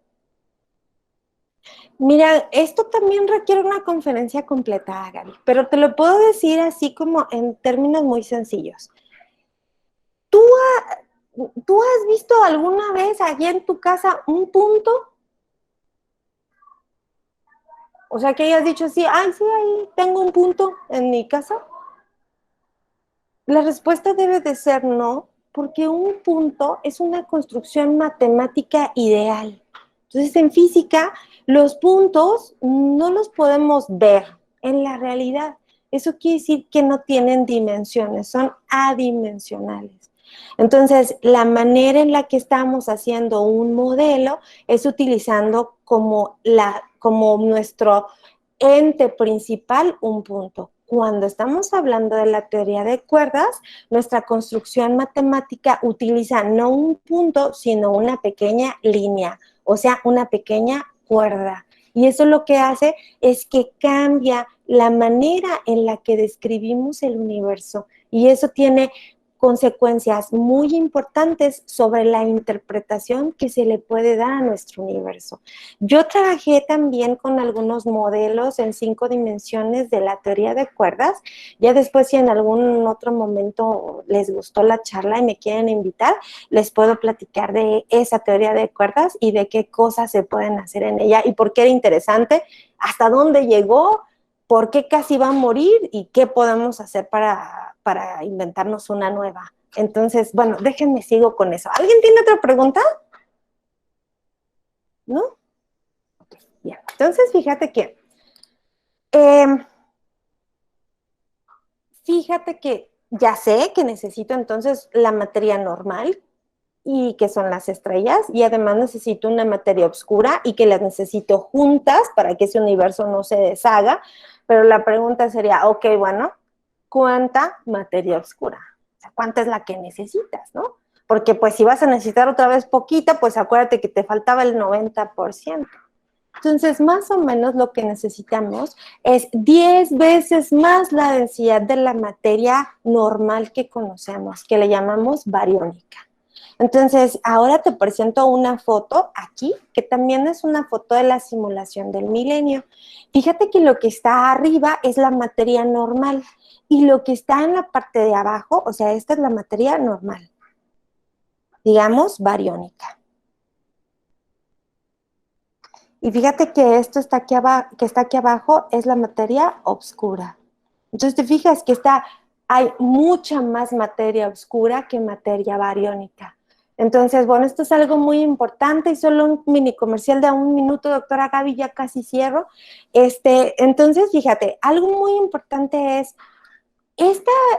Mira, esto también requiere una conferencia completa, Gaby, pero te lo puedo decir así como en términos muy sencillos. ¿Tú, ¿Tú has visto alguna vez allí en tu casa un punto? O sea, que hayas dicho así, ay, sí, ahí tengo un punto en mi casa. La respuesta debe de ser no, porque un punto es una construcción matemática ideal. Entonces, en física, los puntos no los podemos ver en la realidad. Eso quiere decir que no tienen dimensiones, son adimensionales. Entonces, la manera en la que estamos haciendo un modelo es utilizando como nuestro ente principal un punto. Cuando estamos hablando de la teoría de cuerdas, nuestra construcción matemática utiliza no un punto, sino una pequeña línea, o sea, una pequeña cuerda. Y eso lo que hace es que cambia la manera en la que describimos el universo. Y eso tiene consecuencias muy importantes sobre la interpretación que se le puede dar a nuestro universo. Yo trabajé también con algunos modelos en 5 dimensiones de la teoría de cuerdas. Ya después, si en algún otro momento les gustó la charla y me quieren invitar, les puedo platicar de esa teoría de cuerdas y de qué cosas se pueden hacer en ella y por qué era interesante, hasta dónde llegó, por qué casi va a morir y qué podemos hacer para inventarnos una nueva. Entonces, bueno, déjenme sigo con eso. ¿Alguien tiene otra pregunta? ¿No? Bien, entonces fíjate que ya sé que necesito entonces la materia normal y que son las estrellas y además necesito una materia oscura y que las necesito juntas para que ese universo no se deshaga, pero la pregunta sería, ok, bueno, ¿cuánta materia oscura? O sea, ¿cuánta es la que necesitas, no? Porque pues si vas a necesitar otra vez poquita, pues acuérdate que te faltaba el 90%. Entonces, más o menos lo que necesitamos es 10 veces más la densidad de la materia normal que conocemos, que le llamamos bariónica. Entonces, ahora te presento una foto aquí, que también es una foto de la simulación del milenio. Fíjate que lo que está arriba es la materia normal y lo que está en la parte de abajo, o sea, esta es la materia normal, digamos bariónica. Y fíjate que esto está aquí que está aquí abajo es la materia oscura. Entonces te fijas que hay mucha más materia oscura que materia bariónica. Entonces, bueno, esto es algo muy importante y solo un mini comercial de 1 minuto, doctora Gaby, ya casi cierro. Entonces, fíjate, algo muy importante es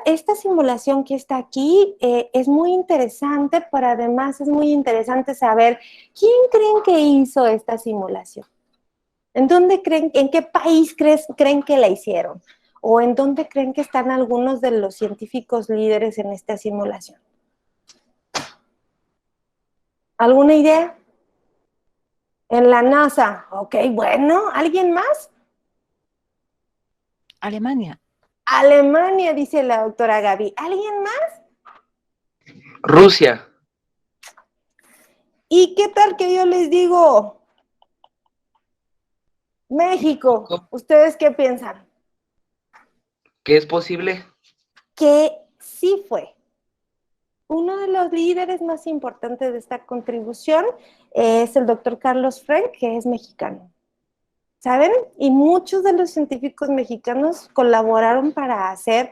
esta simulación que está aquí es muy interesante, pero además es muy interesante saber quién creen que hizo esta simulación. ¿En qué país creen que la hicieron? ¿O en dónde creen que están algunos de los científicos líderes en esta simulación? ¿Alguna idea? En la NASA. Ok, bueno, ¿alguien más? Alemania. Alemania, dice la doctora Gaby. ¿Alguien más? Rusia. ¿Y qué tal que yo les digo? México. ¿Ustedes qué piensan? ¿Qué es posible? Que sí fue. Uno de los líderes más importantes de esta contribución es el doctor Carlos Frenk, que es mexicano. ¿Saben? Y muchos de los científicos mexicanos colaboraron para hacer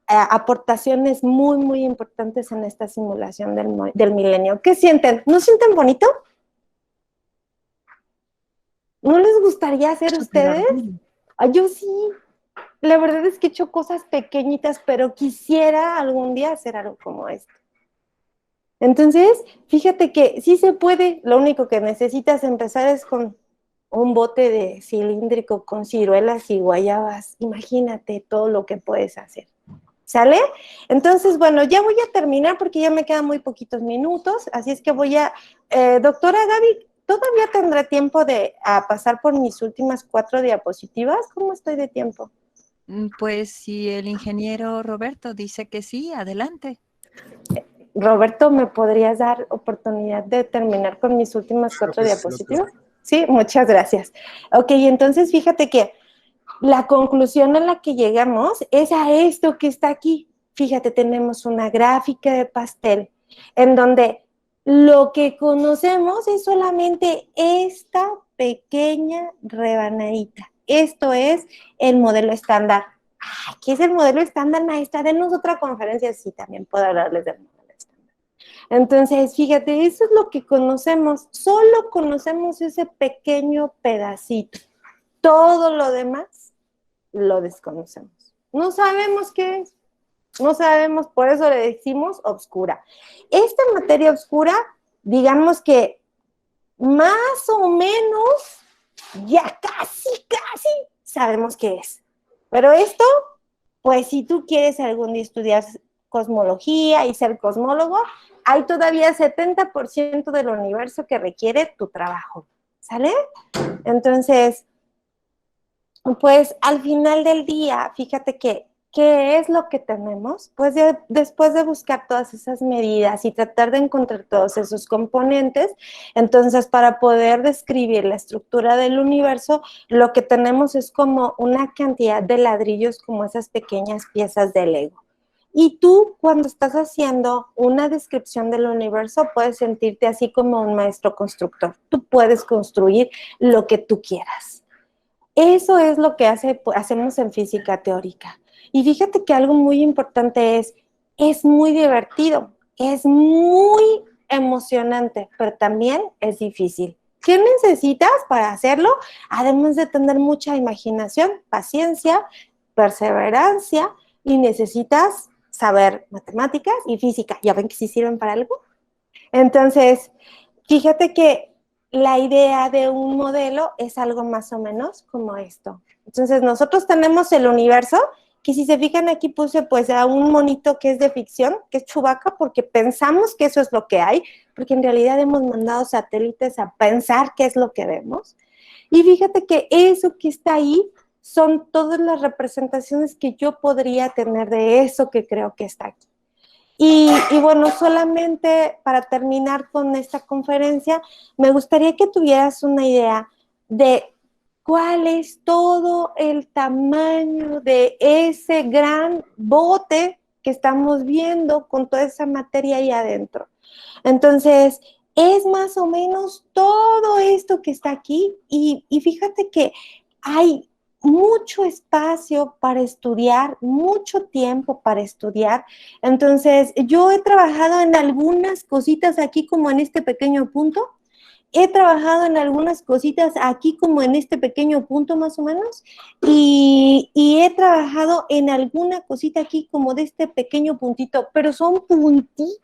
aportaciones muy, muy importantes en esta simulación del milenio. ¿Qué sienten? ¿No sienten bonito? ¿No les gustaría hacer ustedes? Yo sí. La verdad es que he hecho cosas pequeñitas, pero quisiera algún día hacer algo como esto. Entonces, fíjate que sí se puede. Lo único que necesitas empezar es con un bote de cilíndrico con ciruelas y guayabas. Imagínate todo lo que puedes hacer. ¿Sale? Entonces, bueno, ya voy a terminar porque ya me quedan muy poquitos minutos, así es que doctora Gaby, ¿todavía tendré tiempo de pasar por mis últimas 4 diapositivas? ¿Cómo estoy de tiempo? Pues si el ingeniero Roberto dice que sí, adelante. Roberto, ¿me podrías dar oportunidad de terminar con mis últimas 4 diapositivas? Sí, muchas gracias. Ok, entonces fíjate que la conclusión a la que llegamos es a esto que está aquí. Fíjate, tenemos una gráfica de pastel en donde lo que conocemos es solamente esta pequeña rebanadita. Esto es el modelo estándar. Ay, ¿qué es el modelo estándar, maestra? Denos otra conferencia, sí, también puedo hablarles del modelo estándar. Entonces, fíjate, eso es lo que conocemos. Solo conocemos ese pequeño pedacito. Todo lo demás lo desconocemos. No sabemos qué es. No sabemos, por eso le decimos oscura. Esta materia oscura, digamos que más o menos, ya casi sabemos qué es. Pero esto, pues si tú quieres algún día estudiar cosmología y ser cosmólogo, hay todavía 70% del universo que requiere tu trabajo, ¿sale? Entonces, pues al final del día, fíjate que, ¿qué es lo que tenemos? Pues después de buscar todas esas medidas y tratar de encontrar todos esos componentes, entonces para poder describir la estructura del universo, lo que tenemos es como una cantidad de ladrillos, como esas pequeñas piezas de Lego. Y tú, cuando estás haciendo una descripción del universo, puedes sentirte así como un maestro constructor. Tú puedes construir lo que tú quieras. Eso es lo que hacemos en física teórica. Y fíjate que algo muy importante es muy divertido, es muy emocionante, pero también es difícil. ¿Qué necesitas para hacerlo? Además de tener mucha imaginación, paciencia, perseverancia, y necesitas saber matemáticas y física. ¿Ya ven que sí sirven para algo? Entonces, fíjate que la idea de un modelo es algo más o menos como esto. Entonces, nosotros tenemos el universo, que si se fijan aquí puse pues a un monito que es de ficción, que es Chewbacca, porque pensamos que eso es lo que hay, porque en realidad hemos mandado satélites a pensar qué es lo que vemos. Y fíjate que eso que está ahí son todas las representaciones que yo podría tener de eso que creo que está aquí. Y bueno, solamente para terminar con esta conferencia, me gustaría que tuvieras una idea de cuál es todo el tamaño de ese gran bote que estamos viendo con toda esa materia ahí adentro. Entonces, es más o menos todo esto que está aquí y fíjate que hay mucho espacio para estudiar, mucho tiempo para estudiar. Entonces, yo he trabajado en algunas cositas aquí como en este pequeño punto. He trabajado en algunas cositas aquí como en este pequeño punto más o menos y he trabajado en alguna cosita aquí como de este pequeño puntito, pero son puntitos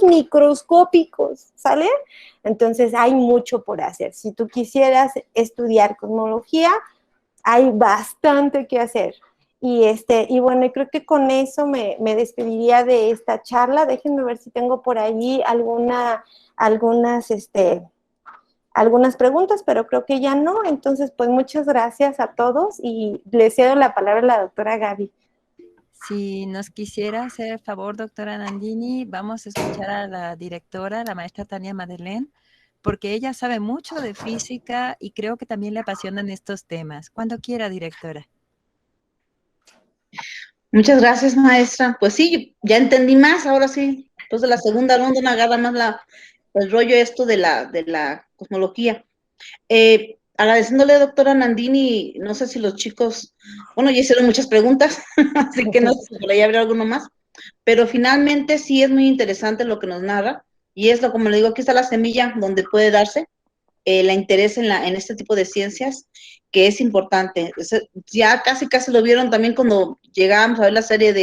microscópicos, ¿sale? Entonces hay mucho por hacer. Si tú quisieras estudiar cosmología, hay bastante que hacer. Y bueno, creo que con eso me despediría de esta charla. Déjenme ver si tengo por allí algunas preguntas, pero creo que ya no. Entonces, pues muchas gracias a todos y le cedo la palabra a la doctora Gaby. Si nos quisiera hacer el favor, doctora Nandini, vamos a escuchar a la directora, la maestra Tania Madeleine, porque ella sabe mucho de física y creo que también le apasionan estos temas. Cuando quiera, directora. Muchas gracias, maestra. Pues sí, ya entendí más, ahora sí. Entonces la segunda ronda me agarra más el rollo esto de la cosmología. Agradeciéndole, doctora Nandini, no sé si los chicos, bueno, ya hicieron muchas preguntas, así que no sé si por ahí habrá alguno más, pero finalmente sí es muy interesante lo que nos narra, y es lo, como le digo, aquí está la semilla donde puede darse el interés en este tipo de ciencias, que es importante. Ya casi lo vieron también cuando llegábamos a ver una serie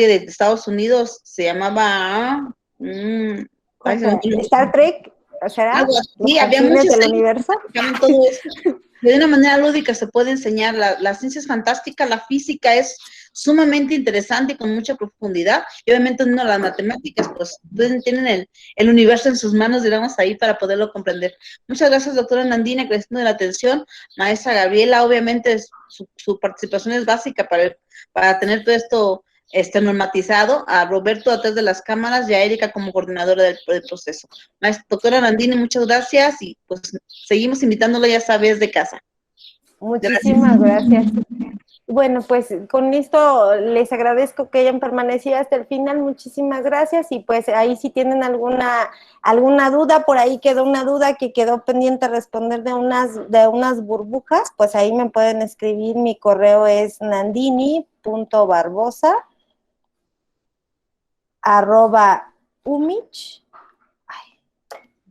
de Estados Unidos, se llamaba Star Trek, ¿será? Sí, había muchos del universo. Todo eso. De una manera lúdica se puede enseñar. La ciencia es fantástica, la física es sumamente interesante y con mucha profundidad. Y obviamente no las matemáticas, pues tienen el universo en sus manos, digamos, ahí para poderlo comprender. Muchas gracias, doctora Nandini, agradeciendo de la atención. Maestra Gabriela, obviamente su participación es básica para tener todo esto normatizado, a Roberto atrás de las cámaras y a Erika como coordinadora del proceso. Doctora Nandini, muchas gracias y pues seguimos invitándola, ya sabes, de casa. Muchísimas gracias. Bueno, pues con esto les agradezco que hayan permanecido hasta el final, muchísimas gracias, y pues ahí si tienen alguna duda, por ahí quedó una duda que quedó pendiente responder de unas burbujas, pues ahí me pueden escribir, mi correo es nandini.barbosa@umich.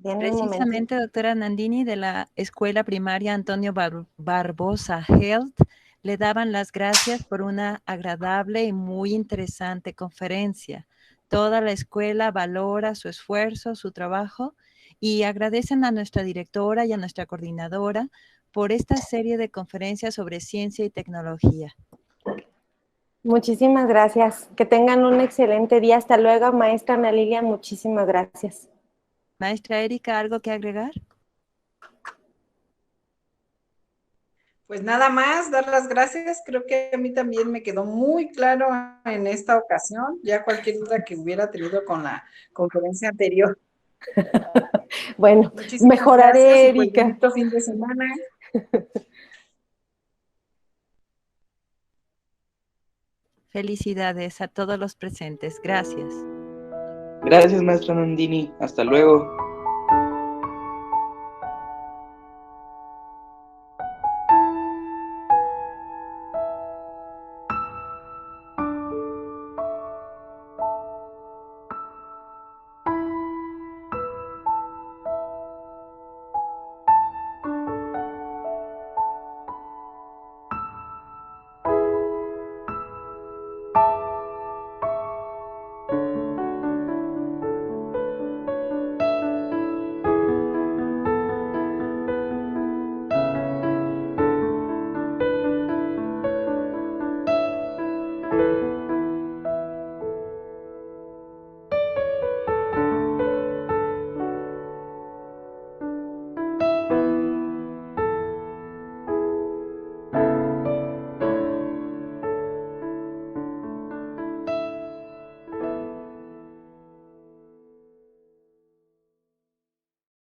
Precisamente, doctora Nandini, de la Escuela Primaria Antonio Barbosa Health, le daban las gracias por una agradable y muy interesante conferencia. Toda la escuela valora su esfuerzo, su trabajo, y agradecen a nuestra directora y a nuestra coordinadora por esta serie de conferencias sobre ciencia y tecnología. Muchísimas gracias. Que tengan un excelente día. Hasta luego, maestra Ana Lilia. Muchísimas gracias. Maestra Erika, ¿algo que agregar? Pues nada más, dar las gracias. Creo que a mí también me quedó muy claro en esta ocasión, ya cualquier duda que hubiera tenido con la conferencia anterior. Bueno, muchísimas mejoraré, gracias, Erika. y pues bonito fin de semana. Felicidades a todos los presentes. Gracias. Gracias, maestra Nandini. Hasta luego.